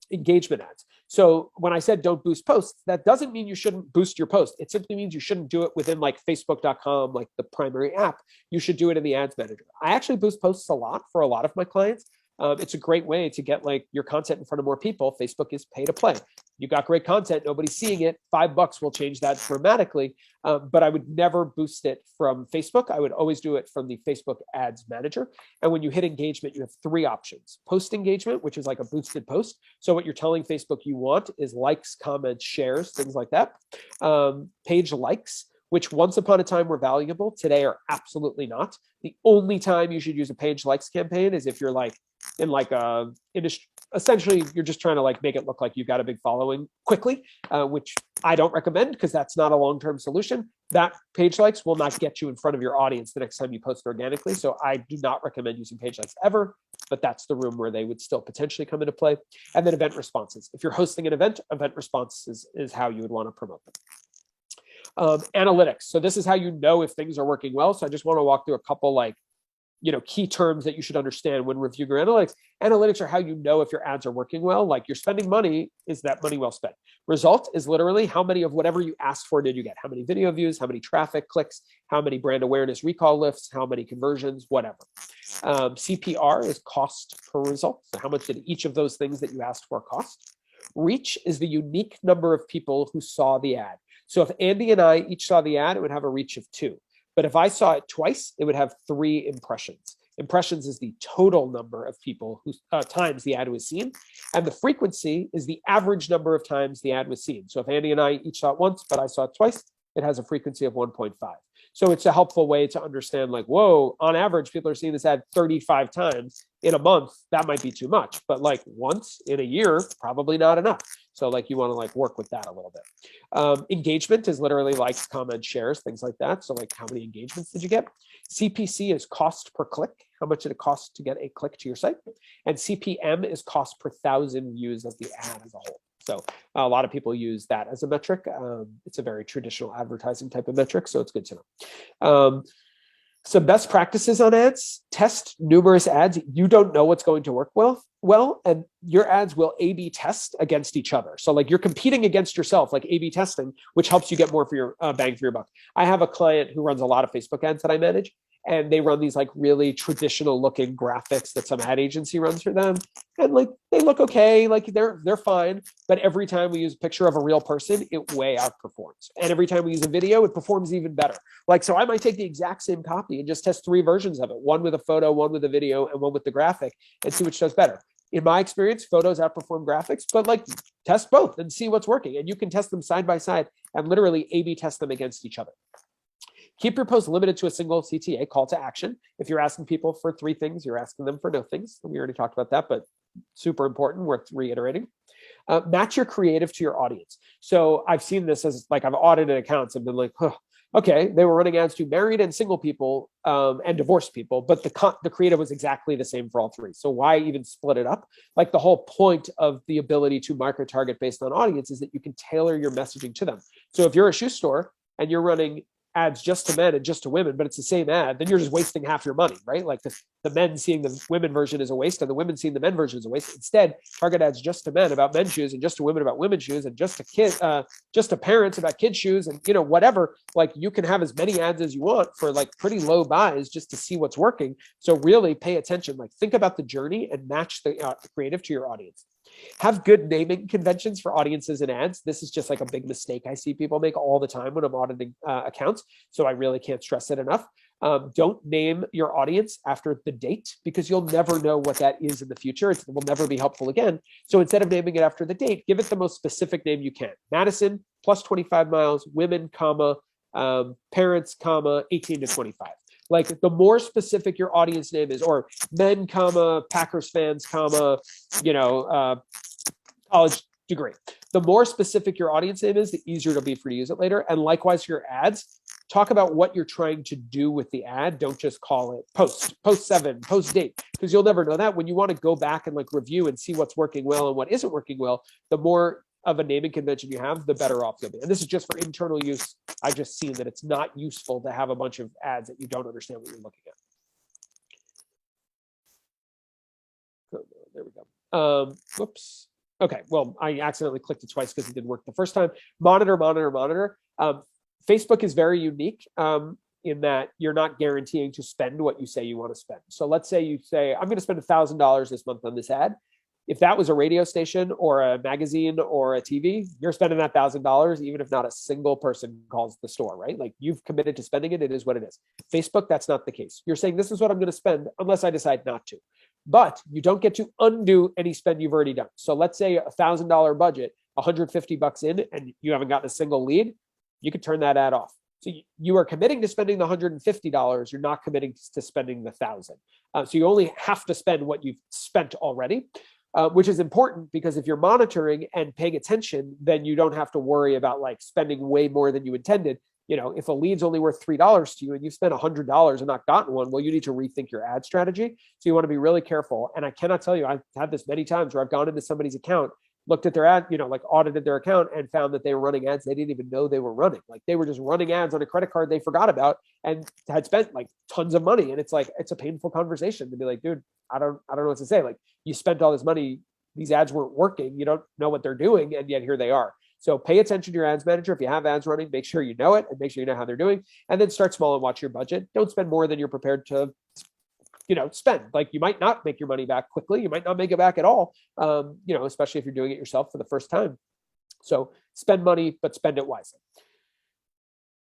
engagement ads. So when I said don't boost posts, that doesn't mean you shouldn't boost your post. It simply means you shouldn't do it within like facebook.com, like the primary app. You should do it in the ads manager. I actually boost posts a lot for a lot of my clients. It's a great way to get like your content in front of more people. Facebook is pay to play. You got great content, nobody's seeing it. $5 will change that dramatically. But I would never boost it from Facebook. I would always do it from the Facebook ads manager. And when you hit engagement, you have 3 options. Post engagement, which is like a boosted post. So what you're telling Facebook you want is likes, comments, shares, things like that. Page likes, which once upon a time were valuable, today are absolutely not. The only time you should use a page likes campaign is if you're like in like a industry, essentially you're just trying to like make it look like you've got a big following quickly, which I don't recommend because that's not a long-term solution. That page likes will not get you in front of your audience the next time you post organically. So I do not recommend using page likes ever, but that's the room where they would still potentially come into play. And then event responses. If you're hosting an event, event responses is how you would want to promote them. Analytics. So this is how you know if things are working well. So I just want to walk through a couple like, key terms that you should understand when reviewing your analytics. Analytics are how you know if your ads are working well. Like you're spending money, is that money well spent? Result is literally how many of whatever you asked for did you get? How many video views, how many traffic clicks, how many brand awareness recall lifts, how many conversions, whatever. CPR is cost per result. So how much did each of those things that you asked for cost? Reach is the unique number of people who saw the ad. So if Andy and I each saw the ad, it would have a reach of 2. But if I saw it twice, it would have 3 impressions. Impressions is the total number of people who times the ad was seen. And the frequency is the average number of times the ad was seen. So if Andy and I each saw it once, but I saw it twice, it has a frequency of 1.5. So it's a helpful way to understand like, whoa, on average, people are seeing this ad 35 times in a month. That might be too much, but like once in a year, probably not enough. So like you want to like work with that a little bit. Engagement is literally likes, comments, shares, things like that. So like how many engagements did you get? CPC is cost per click. How much did it cost to get a click to your site? And CPM is cost per 1,000 views of the ad as a whole. So a lot of people use that as a metric. It's a very traditional advertising type of metric, so it's good to know. Some best practices on ads: test numerous ads. You don't know what's going to work well, and your ads will A/B test against each other. So like you're competing against yourself, like A/B testing, which helps you get more for your bang for your buck. I have a client who runs a lot of Facebook ads that I manage, and they run these like really traditional looking graphics that some ad agency runs for them, and like they look okay, like they're fine, but every time we use a picture of a real person, it way outperforms, and every time we use a video, it performs even better. Like, so I might take the exact same copy and just test 3 versions of it, one with a photo, one with a video, and one with the graphic, and see which does better. In my experience, photos outperform graphics, but like test both and see what's working, and you can test them side by side and literally A/B test them against each other. Keep your posts limited to a single CTA, call to action. If you're asking people for 3 things, you're asking them for no things. We already talked about that, but super important, worth reiterating. Match your creative to your audience. So I've seen this as like, I've audited accounts and been like, huh, okay, they were running ads to married and single people and divorced people, but the creative was exactly the same for all 3. So why even split it up? Like, the whole point of the ability to micro target based on audience is that you can tailor your messaging to them. So if you're a shoe store and you're running ads just to men and just to women, but it's the same ad, then you're just wasting half your money, right? Like the men seeing the women version is a waste, and the women seeing the men version is a waste. Instead, target ads just to men about men's shoes, and just to women about women's shoes, and just to kids, just to parents about kids' shoes, and whatever. Like, you can have as many ads as you want for like pretty low buys just to see what's working. So really pay attention, like think about the journey and match the creative to your audience. Have good naming conventions for audiences and ads. This is just like a big mistake I see people make all the time when I'm auditing accounts. So I really can't stress it enough. Don't name your audience after the date, because you'll never know what that is in the future. It will never be helpful again. So instead of naming it after the date, give it the most specific name you can. Madison, plus 25 miles, women, comma, parents, comma, 18 to 25. Like, the more specific your audience name is, or men, comma, Packers fans, comma, college degree. The more specific your audience name is, the easier it'll be for you to use it later. And likewise for your ads, talk about what you're trying to do with the ad. Don't just call it post 7, post date, because you'll never know that. When you want to go back and like review and see what's working well and what isn't working well, the more of a naming convention you have, the better off you'll be. And this is just for internal use. I've just seen that it's not useful to have a bunch of ads that you don't understand what you're looking at. Oh, there we go. Whoops. Okay, well, I accidentally clicked it twice because it didn't work the first time. Monitor. Facebook is very unique in that you're not guaranteeing to spend what you say you want to spend. So let's say you say, I'm going to spend $1,000 this month on this ad. If that was a radio station or a magazine or a TV, you're spending that $1,000, even if not a single person calls the store, right? Like, you've committed to spending it. It is what it is. Facebook, that's not the case. You're saying, this is what I'm going to spend unless I decide not to. But you don't get to undo any spend you've already done. So let's say $1,000 budget, $150 in, and you haven't gotten a single lead, you could turn that ad off. So you are committing to spending the $150. You're not committing to spending the $1,000. So you only have to spend what you've spent already. Which is important, because if you're monitoring and paying attention, then you don't have to worry about like spending way more than you intended. If a lead's only worth $3 to you and you spent $100 and not gotten one, well, you need to rethink your ad strategy. So you want to be really careful. And I cannot tell you, I've had this many times where I've gone into somebody's account, looked at their ad, like audited their account, and found that they were running ads they didn't even know they were running. Like, they were just running ads on a credit card they forgot about and had spent like tons of money. And it's like, it's a painful conversation to be like, dude, I don't know what to say. Like, you spent all this money, these ads weren't working, you don't know what they're doing, and yet here they are. So pay attention to your ads manager. If you have ads running, make sure you know it and make sure you know how they're doing, and then start small and watch your budget. Don't spend more than you're prepared to spend. Like, you might not make your money back quickly. You might not make it back at all, especially if you're doing it yourself for the first time. So spend money, but spend it wisely.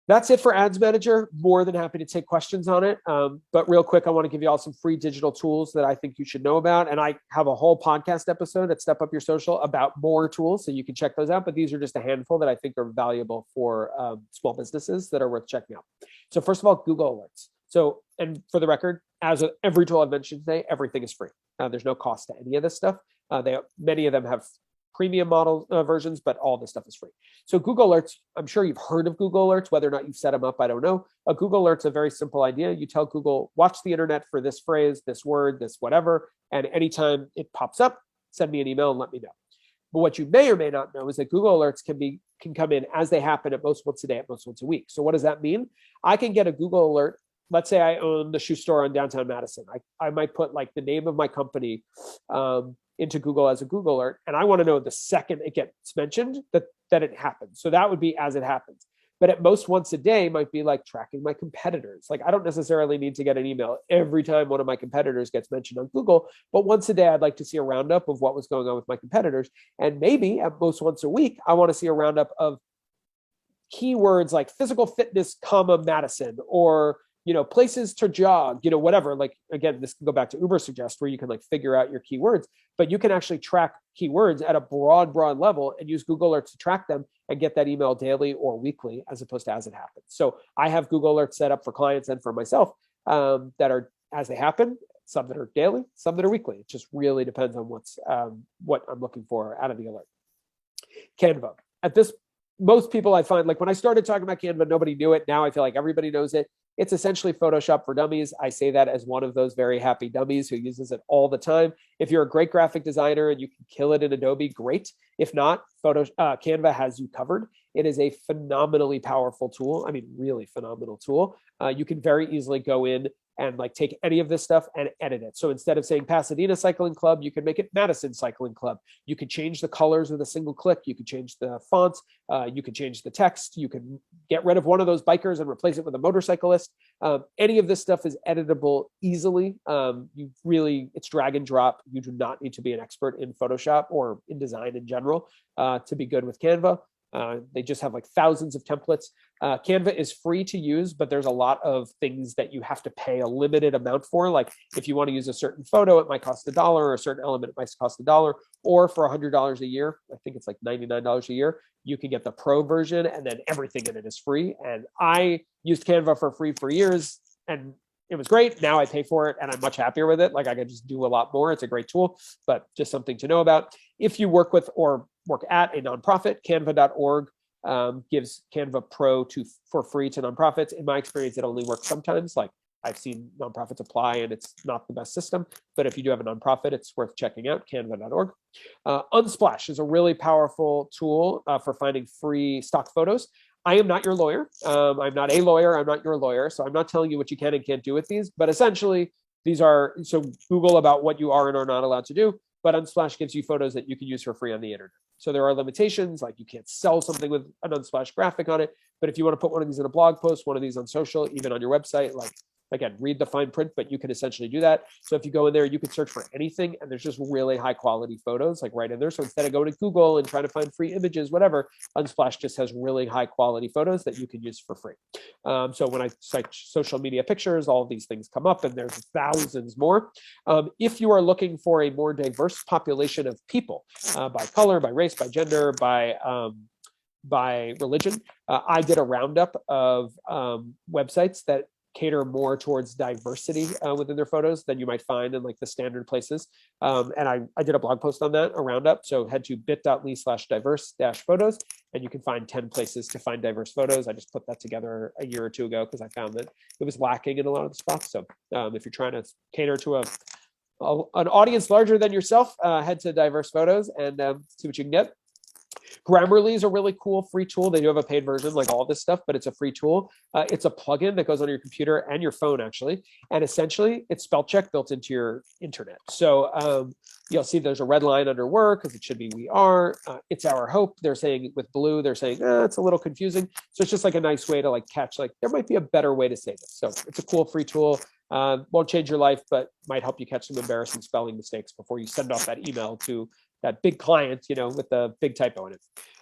That's it for Ads Manager. More than happy to take questions on it. But real quick, I want to give you all some free digital tools that I think you should know about. And I have a whole podcast episode at Step Up Your Social about more tools, so you can check those out. But these are just a handful that I think are valuable for small businesses that are worth checking out. So first of all, Google Alerts. So, and for the record, as with every tool I've mentioned today, everything is free. There's no cost to any of this stuff. Many of them have premium model versions, but all this stuff is free. So Google Alerts, I'm sure you've heard of Google Alerts, whether or not you've set them up, I don't know. A Google Alert's a very simple idea. You tell Google, watch the internet for this phrase, this word, this whatever, and anytime it pops up, send me an email and let me know. But what you may or may not know is that Google Alerts can come in as they happen at most once a day, at most once a week. So what does that mean? I can get a Google Alert. Let's say I own the shoe store on downtown Madison. I might put like the name of my company into Google as a Google Alert, and I want to know the second it gets mentioned that it happens. So that would be as it happens. But at most once a day might be like tracking my competitors. Like I don't necessarily need to get an email every time one of my competitors gets mentioned on Google, but once a day I'd like to see a roundup of what was going on with my competitors. And maybe at most once a week, I want to see a roundup of keywords like physical fitness, Madison, or places to jog, whatever. Like again, this can go back to Uber Suggest, where you can like figure out your keywords, but you can actually track keywords at a broad level and use Google Alerts to track them and get that email daily or weekly, as opposed to as it happens. So I have Google Alerts set up for clients and for myself that are as they happen. Some that are daily, some that are weekly. It just really depends on what I'm looking for out of the alert. Canva. Most people I find, like when I started talking about Canva, nobody knew it. Now I feel like everybody knows it. It's essentially Photoshop for dummies. I say that as one of those very happy dummies who uses it all the time. If you're a great graphic designer and you can kill it in Adobe, great. If not, Canva has you covered. It is a phenomenally powerful tool. I mean, really phenomenal tool. You can very easily go in and like take any of this stuff and edit it. So instead of saying Pasadena Cycling Club, you can make it Madison Cycling Club. You could change the colors with a single click. You could change the fonts. You could change the text. You can get rid of one of those bikers and replace it with a motorcyclist. Any of this stuff is editable easily. It's drag and drop. You do not need to be an expert in Photoshop or in design in general to be good with Canva. They just have like thousands of templates. Canva is free to use, but there's a lot of things that you have to pay a limited amount for. Like if you want to use a certain photo, it might cost $1, or a certain element, it might cost $1, or for $100 a year, I think it's like $99 a year, you can get the pro version and then everything in it is free. And I used Canva for free for years and it was great. Now I pay for it and I'm much happier with it. Like I could just do a lot more. It's a great tool, but just something to know about. If you work with or work at a nonprofit, canva.org gives Canva Pro for free to nonprofits. In my experience, it only works sometimes. Like I've seen nonprofits apply and it's not the best system, but if you do have a nonprofit, it's worth checking out, canva.org. Unsplash is a really powerful tool for finding free stock photos. I am not your lawyer. I'm not a lawyer. I'm not your lawyer. So I'm not telling you what you can and can't do with these, but essentially these are, so Google about what you are and are not allowed to do, but Unsplash gives you photos that you can use for free on the internet. So there are limitations, like you can't sell something with an Unsplash graphic on it, but if you want to put one of these in a blog post, one of these on social, even on your website, like again, read the fine print, but you can essentially do that. So if you go in there, you can search for anything and there's just really high quality photos like right in there. So instead of going to Google and trying to find free images, whatever, Unsplash just has really high quality photos that you can use for free. So when I cite social media pictures, all of these things come up and there's thousands more. If you are looking for a more diverse population of people by color, by race, by gender, by religion, I did a roundup of websites that cater more towards diversity within their photos than you might find in like the standard places. And I did a blog post on that, a roundup. So head to bit.ly/diverse-photos and you can find 10 places to find diverse photos. I just put that together a year or two ago because I found that it was lacking in a lot of the spots. So if you're trying to cater to an audience larger than yourself, head to diverse photos and see what you can get. Grammarly is a really cool free tool. They do have a paid version, like all this stuff, but it's a free tool. It's a plugin that goes on your computer and your phone, actually. And essentially, it's spell check built into your internet. So you'll see there's a red line under work because it should be we are. It's our hope. They're saying with blue, they're saying it's a little confusing. So it's just like a nice way to like catch, like there might be a better way to say this. So it's a cool free tool. Won't change your life, but might help you catch some embarrassing spelling mistakes before you send off that email to that big client, with the big typo in it.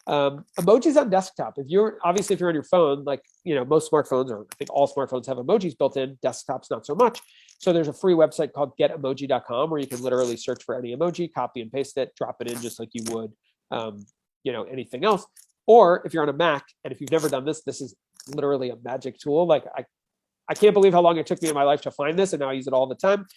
Emojis on desktop. If you're on your phone, like, most smartphones, or I think all smartphones have emojis built in, desktops, not so much. So there's a free website called getomoji.com where you can literally search for any emoji, copy and paste it, drop it in just like you would, anything else. Or if you're on a Mac, and if you've never done this, this is literally a magic tool. Like I can't believe how long it took me in my life to find this, and now I use it all the time.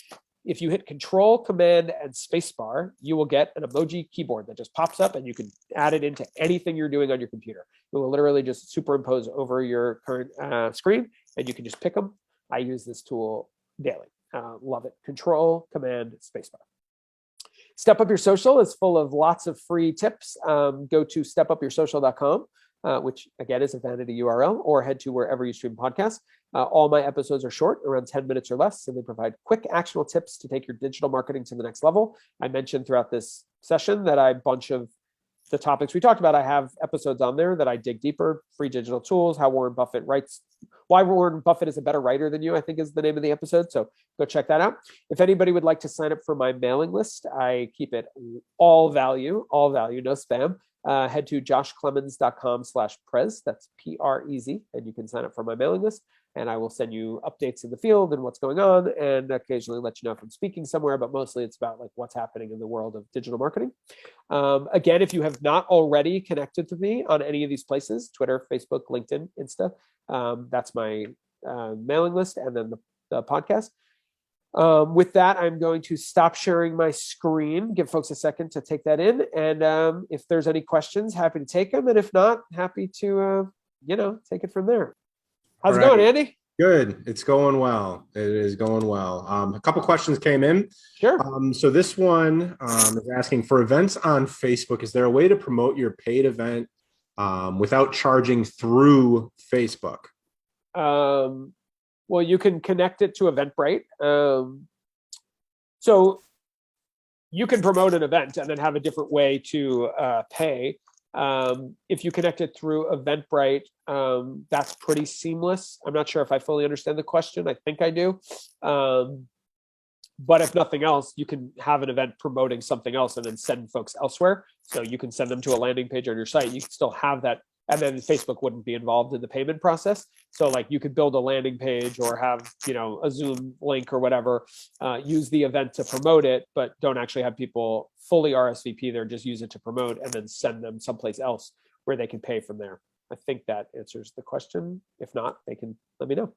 If you hit Control, Command, and Spacebar, you will get an emoji keyboard that just pops up and you can add it into anything you're doing on your computer. It will literally just superimpose over your current screen and you can just pick them. I use this tool daily. Love it. Control, Command, Spacebar. Step Up Your Social is full of lots of free tips. Go to stepupyoursocial.com. Which again is a vanity URL, or head to wherever you stream podcasts. All my episodes are short, around 10 minutes or less, and they provide quick, actionable tips to take your digital marketing to the next level. I mentioned throughout this session that I bunch of the topics we talked about, I have episodes on there that I dig deeper. Free digital tools, how Warren Buffett writes, why Warren Buffett is a better writer than you, I think is the name of the episode. So go check that out. If anybody would like to sign up for my mailing list, I keep it all value, no spam. Head to joshclemens.com/prez. That's PREZ, and you can sign up for my mailing list. And I will send you updates in the field and what's going on, and occasionally let you know if I'm speaking somewhere, but mostly it's about like what's happening in the world of digital marketing. Again, if you have not already connected with me on any of these places, Twitter, Facebook, LinkedIn, Insta, that's my mailing list, and then the podcast. With that, I'm going to stop sharing my screen, give folks a second to take that in. And if there's any questions, happy to take them. And if not, happy to, take it from there. How's it going, Andy? Good. It's going well. It is going well. A couple questions came in. Sure. So this one is asking, for events on Facebook, is there a way to promote your paid event without charging through Facebook? Well, you can connect it to Eventbrite. So you can promote an event and then have a different way to pay. If you connect it through Eventbrite, that's pretty seamless. I'm not sure if I fully understand the question. I think I do. But if nothing else, you can have an event promoting something else and then send folks elsewhere. So you can send them to a landing page on your site. You can still have that. And then Facebook wouldn't be involved in the payment process. So like you could build a landing page or have, a Zoom link or whatever, use the event to promote it, but don't actually have people fully RSVP there, just use it to promote and then send them someplace else where they can pay from there. I think that answers the question. If not, they can let me know.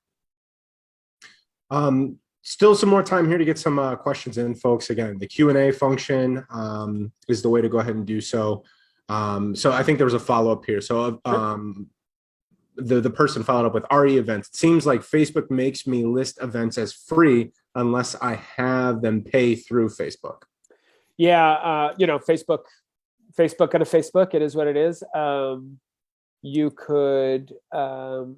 Still some more time here to get some questions in, folks. Again, the Q&A function is the way to go ahead and do so. So I think there was a follow-up here. So the person followed up with RE events. It seems like Facebook makes me list events as free unless I have them pay through Facebook. Yeah, Facebook and a Facebook, it is what it is. You could, that's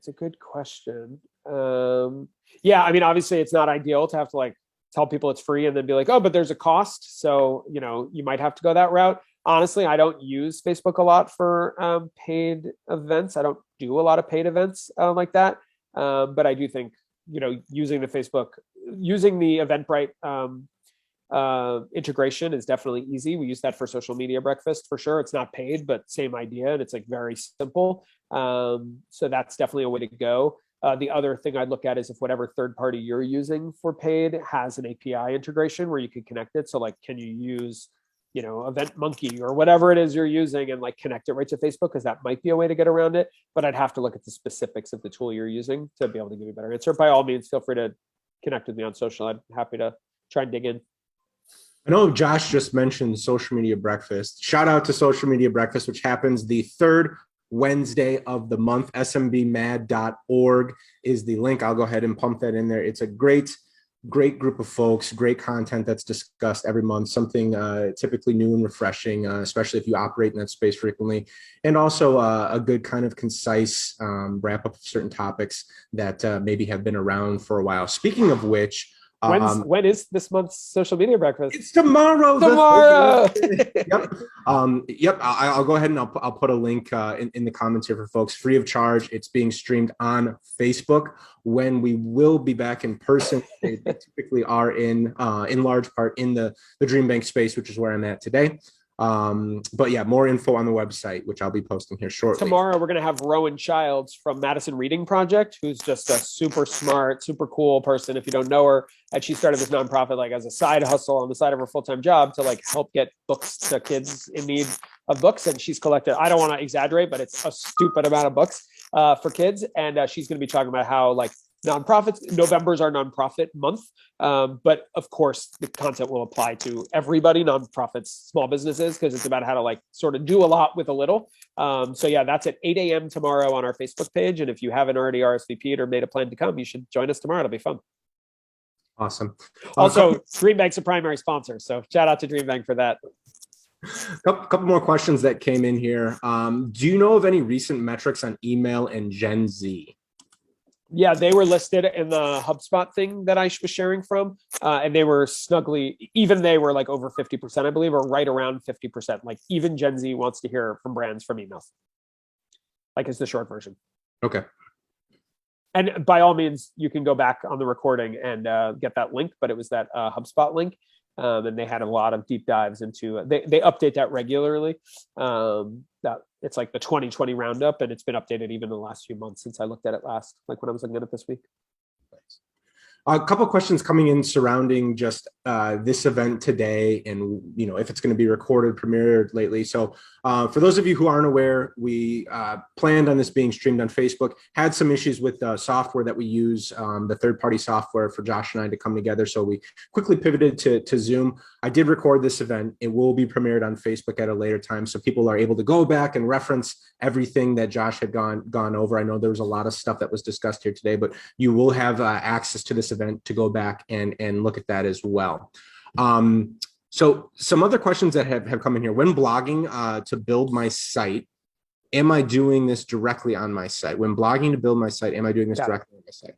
a good question. Yeah, I mean, obviously it's not ideal to have to tell people it's free and then be like, oh, but there's a cost. So, you might have to go that route. Honestly, I don't use Facebook a lot for paid events. I don't do a lot of paid events like that. But I do think, using the Eventbrite integration is definitely easy. We use that for social media breakfast for sure. It's not paid, but same idea. And it's very simple. So that's definitely a way to go. The other thing I'd look at is if whatever third party you're using for paid has an API integration where you can connect it. So can you use, Event Monkey or whatever it is you're using and connect it right to Facebook? Because that might be a way to get around it. But I'd have to look at the specifics of the tool you're using to be able to give you a better answer. By all means, feel free to connect with me on social. I'm happy to try and dig in. I know Josh just mentioned social media breakfast. Shout out to social media breakfast, which happens the third Wednesday of the month. smbmad.org is the link. I'll go ahead and pump that in there. It's a great group of folks, great content that's discussed every month, something typically new and refreshing, especially if you operate in that space frequently, and also a good kind of concise wrap up of certain topics that maybe have been around for a while. Speaking of which, when is this month's social media breakfast? It's tomorrow. Yep. I'll go ahead and I'll put a link in the comments here for folks, free of charge. It's being streamed on Facebook. When we will be back in person, they typically are in large part in the DreamBank space, which is where I'm at today. But yeah, more info on the website, which I'll be posting here shortly. Tomorrow, we're going to have Rowan Childs from Madison Reading Project, who's just a super smart, super cool person. If you don't know her, and she started this nonprofit as a side hustle on the side of her full-time job to help get books to kids in need of books. And she's collected, I don't want to exaggerate, but it's a stupid amount of books for kids. And she's going to be talking about how nonprofits, November's our nonprofit month. But of course the content will apply to everybody, nonprofits, small businesses, because it's about how to sort of do a lot with a little. So yeah, that's at 8 a.m. tomorrow on our Facebook page. And if you haven't already RSVP'd or made a plan to come, you should join us tomorrow. It'll be fun. Awesome. Also, DreamBank's a primary sponsor. So shout out to DreamBank for that. Couple more questions that came in here. Do you know of any recent metrics on email and Gen Z? Yeah, they were listed in the HubSpot thing that I was sharing from, and they were snugly, even they were like over 50%, I believe, or right around 50%. Like even Gen Z wants to hear from brands from emails. Like it's the short version. Okay. And by all means, you can go back on the recording and get that link, but it was that HubSpot link. And they had a lot of deep dives into, they update that regularly. That it's like the 2020 roundup, and it's been updated even in the last few months since I looked at it last, like when I was looking at it this week. A couple of questions coming in surrounding just this event today, and if it's going to be recorded, premiered lately. So for those of you who aren't aware, we planned on this being streamed on Facebook. Had some issues with the software that we use, the third-party software for Josh and I to come together. So we quickly pivoted to Zoom. I did record this event. It will be premiered on Facebook at a later time, so people are able to go back and reference everything that Josh had gone over. I know there was a lot of stuff that was discussed here today, but you will have access to this event to go back and look at that as well. So some other questions that have come in here. When blogging to build my site, am I doing this directly on my site? When blogging to build my site, am I doing this directly on my site?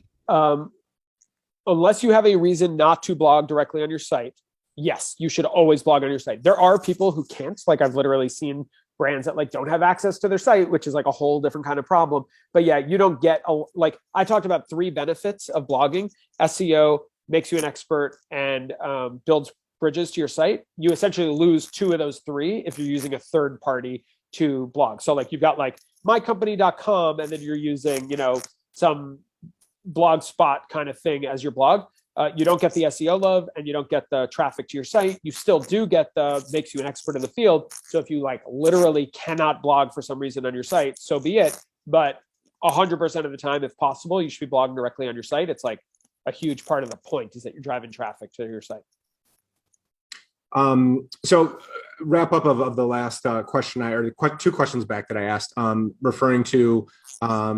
Unless you have a reason not to blog directly on your site, yes, you should always blog on your site. There are people who can't, like I've literally seen brands that like don't have access to their site, which is like a whole different kind of problem. But yeah, you don't get like I talked about 3 benefits of blogging: SEO, makes you an expert, and builds bridges to your site. You essentially lose 2 of those 3 if you're using a third party to blog. So like you've got like mycompany.com, and then you're using, some blogspot kind of thing as your blog. You don't get the SEO love, and you don't get the traffic to your site. You still do get the makes you an expert in the field. So if you like literally cannot blog for some reason on your site, so be it. But 100% of the time, if possible, you should be blogging directly on your site. It's like a huge part of the point is that you're driving traffic to your site. So wrap up of the last question, or 2 questions back that I asked, referring to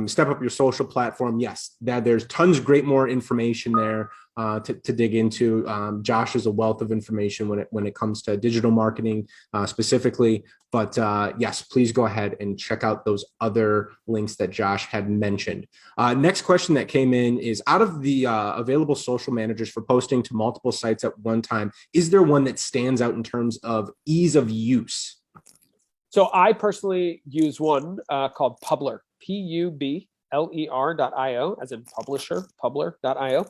step up your social platform. Yes, there's tons of great more information there to dig into. Josh is a wealth of information when it comes to digital marketing specifically. But yes, please go ahead and check out those other links that Josh had mentioned. Next question that came in is, out of the available social managers for posting to multiple sites at one time, is there one that stands out in terms of ease of use? So I personally use one called Publer, PUBLER.io, as in publisher, Publer.io.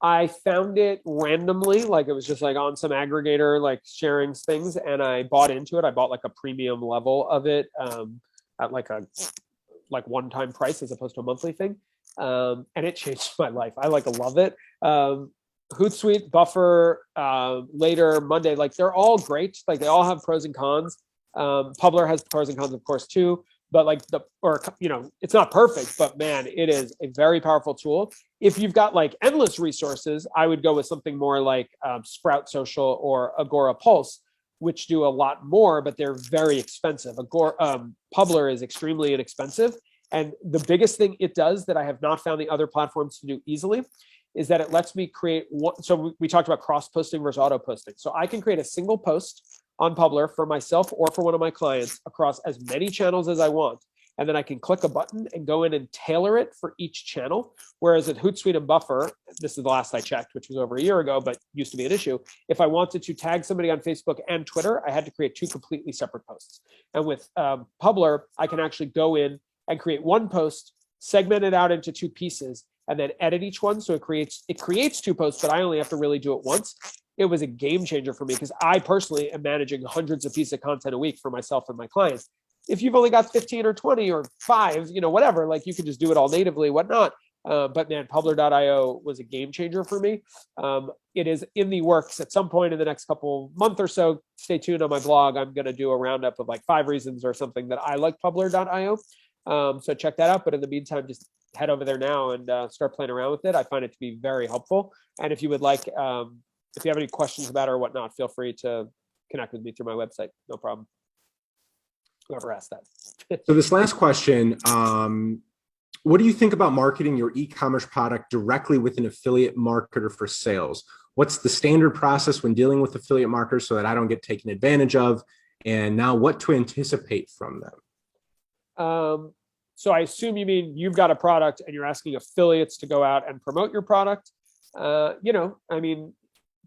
I found it randomly, like it was just like on some aggregator, like sharing things, and I bought into it. I bought like a premium level of it at like a one-time price as opposed to a monthly thing, and it changed my life. I love it. Hootsuite, Buffer, Later, Monday, like they're all great. Like they all have pros and cons. Publer has pros and cons, of course, too. But like it's not perfect, but man, it is a very powerful tool. If you've got like endless resources, I would go with something more like Sprout Social or Agora Pulse, which do a lot more, but they're very expensive. Publer is extremely inexpensive. And the biggest thing it does that I have not found the other platforms to do easily is that it lets me create one. So we talked about cross posting versus auto posting. So I can create a single post on Publer for myself or for one of my clients across as many channels as I want. And then I can click a button and go in and tailor it for each channel. Whereas at Hootsuite and Buffer, this is the last I checked, which was over a year ago, but used to be an issue. If I wanted to tag somebody on Facebook and Twitter, I had to create 2 completely separate posts. And with Publer, I can actually go in and create one post, segment it out into 2 pieces, and then edit each one. So it creates 2 posts, but I only have to really do it once. It was a game changer for me because I personally am managing hundreds of pieces of content a week for myself and my clients. If you've only got 15 or 20 or 5, whatever, like you can just do it all natively, whatnot. But man, Publer.io was a game changer for me. It is in the works at some point in the next couple month or so. Stay tuned on my blog. I'm going to do a roundup of like 5 reasons or something that I like Publer.io. So check that out. But in the meantime, just head over there now and start playing around with it. I find it to be very helpful. And if you would like, if you have any questions about it or whatnot, feel free to connect with me through my website. No problem. Whoever asked that. So this last question, what do you think about marketing your e-commerce product directly with an affiliate marketer for sales? What's the standard process when dealing with affiliate marketers so that I don't get taken advantage of? And now what to anticipate from them? So I assume you mean you've got a product and you're asking affiliates to go out and promote your product. I mean,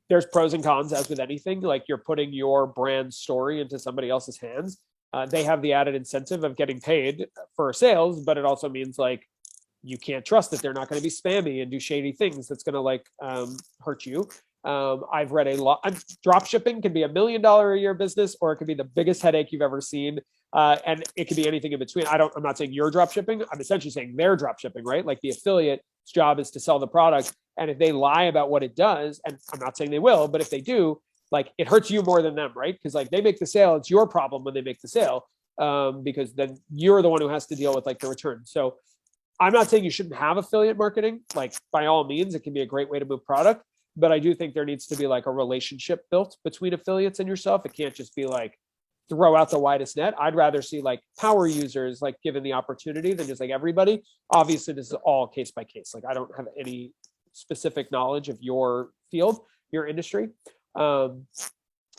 there's pros and cons as with anything. Like you're putting your brand story into somebody else's hands. They have the added incentive of getting paid for sales, but it also means like you can't trust that they're not going to be spammy and do shady things that's going to like hurt you. I've read a lot. Drop shipping can be $1 million a year business, or it could be the biggest headache you've ever seen. And it could be anything in between. I'm not saying you're drop shipping. I'm essentially saying they're drop shipping, right? Like the affiliate's job is to sell the product. And if they lie about what it does, and I'm not saying they will, but if they do, like it hurts you more than them, right? Because like they make the sale, it's your problem when they make the sale, because then you're the one who has to deal with like the return. So I'm not saying you shouldn't have affiliate marketing. Like by all means, it can be a great way to move product. But I do think there needs to be like a relationship built between affiliates and yourself. It can't just be like throw out the widest net. I'd rather see like power users like given the opportunity than just like everybody. Obviously, this is all case by case. Like I don't have any specific knowledge of your field, your industry.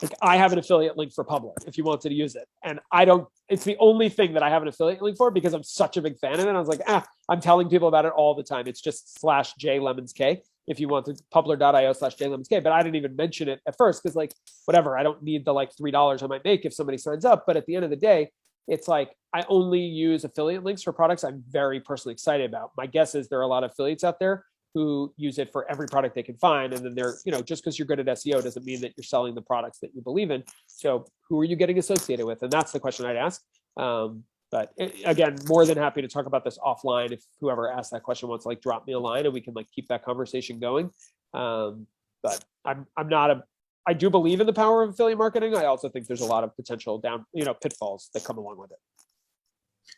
Like I have an affiliate link for Public if you wanted to use it. And it's the only thing that I have an affiliate link for because I'm such a big fan of it. I was like, I'm telling people about it all the time. It's just /JLemonsK if you want to publir.io/JLemonsK. But I didn't even mention it at first because like, whatever, I don't need the like $3 I might make if somebody signs up. But at the end of the day, it's like, I only use affiliate links for products I'm very personally excited about. My guess is there are a lot of affiliates out there who use it for every product they can find. And then they're, just because you're good at SEO doesn't mean that you're selling the products that you believe in. So who are you getting associated with? And that's the question I'd ask. Again, more than happy to talk about this offline if whoever asked that question wants to like drop me a line and we can like keep that conversation going. But I do believe in the power of affiliate marketing. I also think there's a lot of potential pitfalls that come along with it.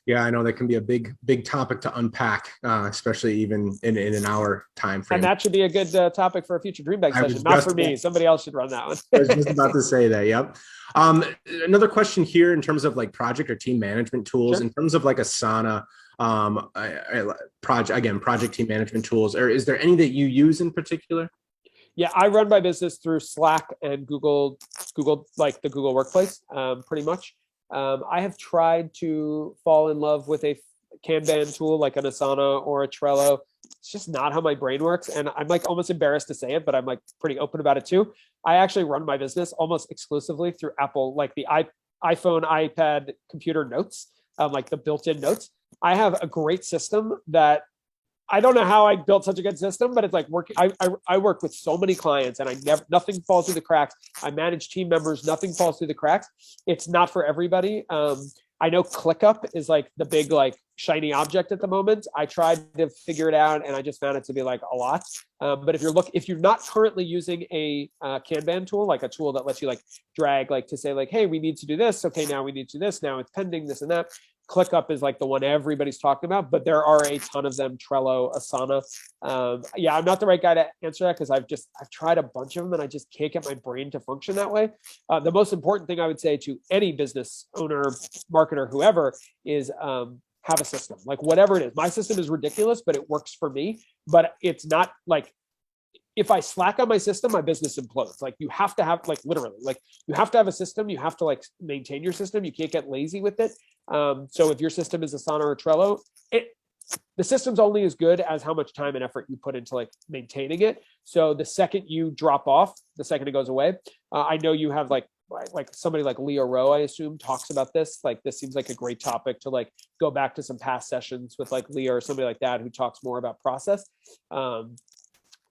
Yeah, I know that can be a big topic to unpack, especially even in an hour time frame. And that should be a good topic for a future DreamBank session. Not for me. Somebody else should run that one. I was just about to say that. Yep. Another question here in terms of like project or team management tools, in terms of like Asana, project team management tools, or is there any that you use in particular? Yeah, I run my business through Slack and Google, like the Google Workplace, pretty much. I have tried to fall in love with a Kanban tool like an Asana or a Trello. It's just not how my brain works. And I'm like almost embarrassed to say it, but I'm like pretty open about it too. I actually run my business almost exclusively through Apple, like the iPhone, iPad, computer notes, like the built-in notes. I have a great system that I don't know how I built such a good system, but it's like working. I work with so many clients and nothing falls through the cracks. I manage team members. Nothing falls through the cracks. It's not for everybody. I know ClickUp is like the big, like shiny object at the moment. I tried to figure it out and I just found it to be like a lot. But if you're not currently using a Kanban tool, like a tool that lets you like drag, like to say like, hey, we need to do this. Okay, now we need to do this. Now it's pending this and that. ClickUp is like the one everybody's talking about, but there are a ton of them. Trello, Asana. I'm not the right guy to answer that because I've tried a bunch of them and I just can't get my brain to function that way. The most important thing I would say to any business owner, marketer, whoever is have a system, like whatever it is. My system is ridiculous, but it works for me. But it's not like, if I slack on my system, my business implodes. Like you have to have, like literally, like you have to have a system. You have to like maintain your system. You can't get lazy with it. So if your system is Asana or Trello, the system's only as good as how much time and effort you put into like maintaining it. So the second you drop off, the second it goes away, I know you have like somebody like Leo Rowe, I assume, talks about this. Like this seems like a great topic to like go back to some past sessions with like Leo or somebody like that who talks more about process.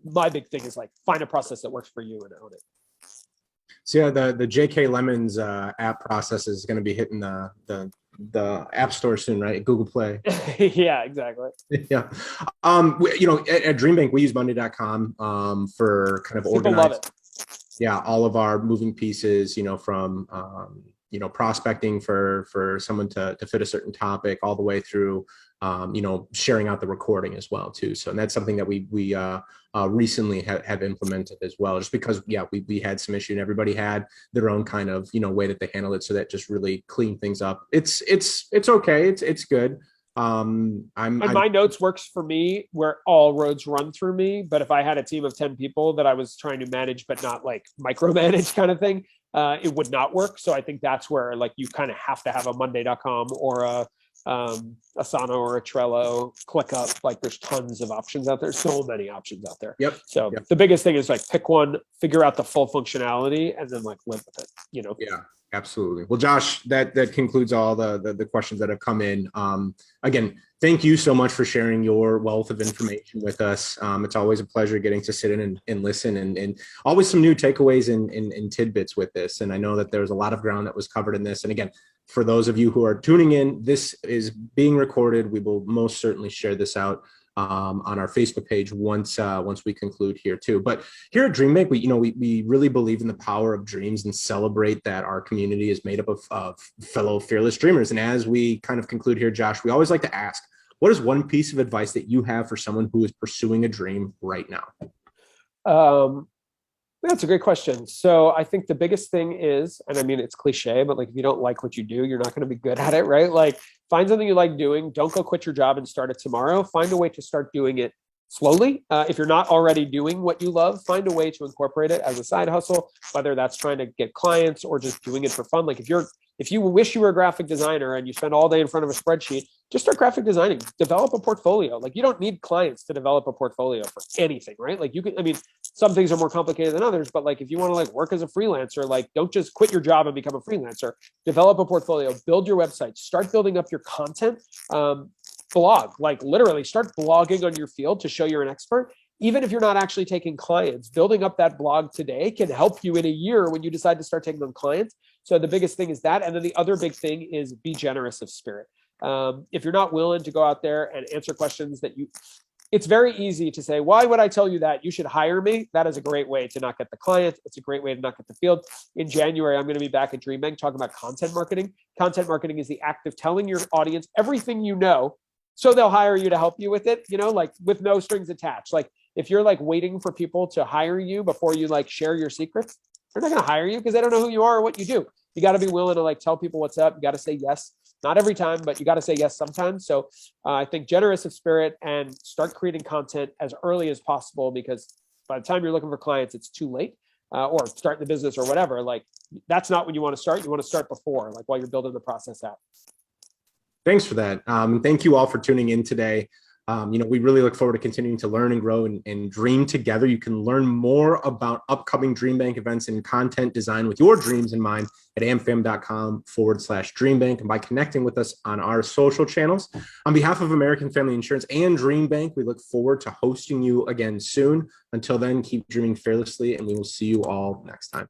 My big thing is like find a process that works for you and own it. So yeah, the JK Lemons app process is going to be hitting the App Store soon, right? Google Play. Yeah, exactly. Yeah. At DreamBank, we use Monday.com for kind of organized. People love it. Yeah, all of our moving pieces, from prospecting for someone to fit a certain topic, all the way through sharing out the recording as well too. So and that's something that we recently have implemented as well, just because we had some issue and everybody had their own kind of way that they handled it, so that just really cleaned things up. It's okay, it's good. My notes works for me where all roads run through me, but if I had a team of 10 people that I was trying to manage but not like micromanage kind of thing, it would not work. So I think that's where like you kind of have to have a Monday.com or Asana or a Trello, ClickUp. Like there's tons of options out there. So many options out there. Yep. So Yep. the biggest thing is like pick one, figure out the full functionality, and then like live with it, you know? Yeah, absolutely. Well, Josh, that concludes all the questions that have come in. Again, thank you so much for sharing your wealth of information with us. It's always a pleasure getting to sit in and listen, and always some new takeaways and tidbits with this. And I know that there's a lot of ground that was covered in this. And again, for those of you who are tuning in, this is being recorded. We will most certainly share this out on our Facebook page once we conclude here too. But here at DreamBank, we really believe in the power of dreams and celebrate that our community is made up of fellow fearless dreamers. And as we kind of conclude here, Josh, we always like to ask, what is one piece of advice that you have for someone who is pursuing a dream right now? That's a great question. So I think the biggest thing is, and I mean, it's cliche, but like, if you don't like what you do, you're not going to be good at it, right? Like find something you like doing. Don't go quit your job and start it tomorrow. Find a way to start doing it slowly. If you're not already doing what you love, find a way to incorporate it as a side hustle, whether that's trying to get clients or just doing it for fun. Like if you wish you were a graphic designer and you spend all day in front of a spreadsheet, just start graphic designing, develop a portfolio. Like you don't need clients to develop a portfolio for anything, right? Like some things are more complicated than others, but like if you want to like work as a freelancer, like don't just quit your job and become a freelancer, develop a portfolio, build your website, start building up your content, blog, like literally start blogging on your field to show you're an expert. Even if you're not actually taking clients, building up that blog today can help you in a year when you decide to start taking on clients. So the biggest thing is that. And then the other big thing is be generous of spirit. If you're not willing to go out there and answer questions it's very easy to say, why would I tell you that? You should hire me. That is a great way to not get the client. It's a great way to not get the field. In January, I'm going to be back at DreamBank talking about content marketing. Content marketing is the act of telling your audience everything you know, so they'll hire you to help you with it, like with no strings attached. Like if you're like waiting for people to hire you before you like share your secrets, they're not going to hire you because they don't know who you are or what you do. You got to be willing to like tell people what's up. You got to say yes, not every time, but you got to say yes sometimes. So I think generous of spirit and start creating content as early as possible, because by the time you're looking for clients, it's too late, or starting the business or whatever. Like that's not when you want to start. You want to start before, like while you're building the process out. Thanks for that. Thank you all for tuning in today. We really look forward to continuing to learn and grow and dream together. You can learn more about upcoming DreamBank events and content design with your dreams in mind at amfam.com/DreamBank and by connecting with us on our social channels. On behalf of American Family Insurance and DreamBank, we look forward to hosting you again soon. Until then, keep dreaming fearlessly, and we will see you all next time.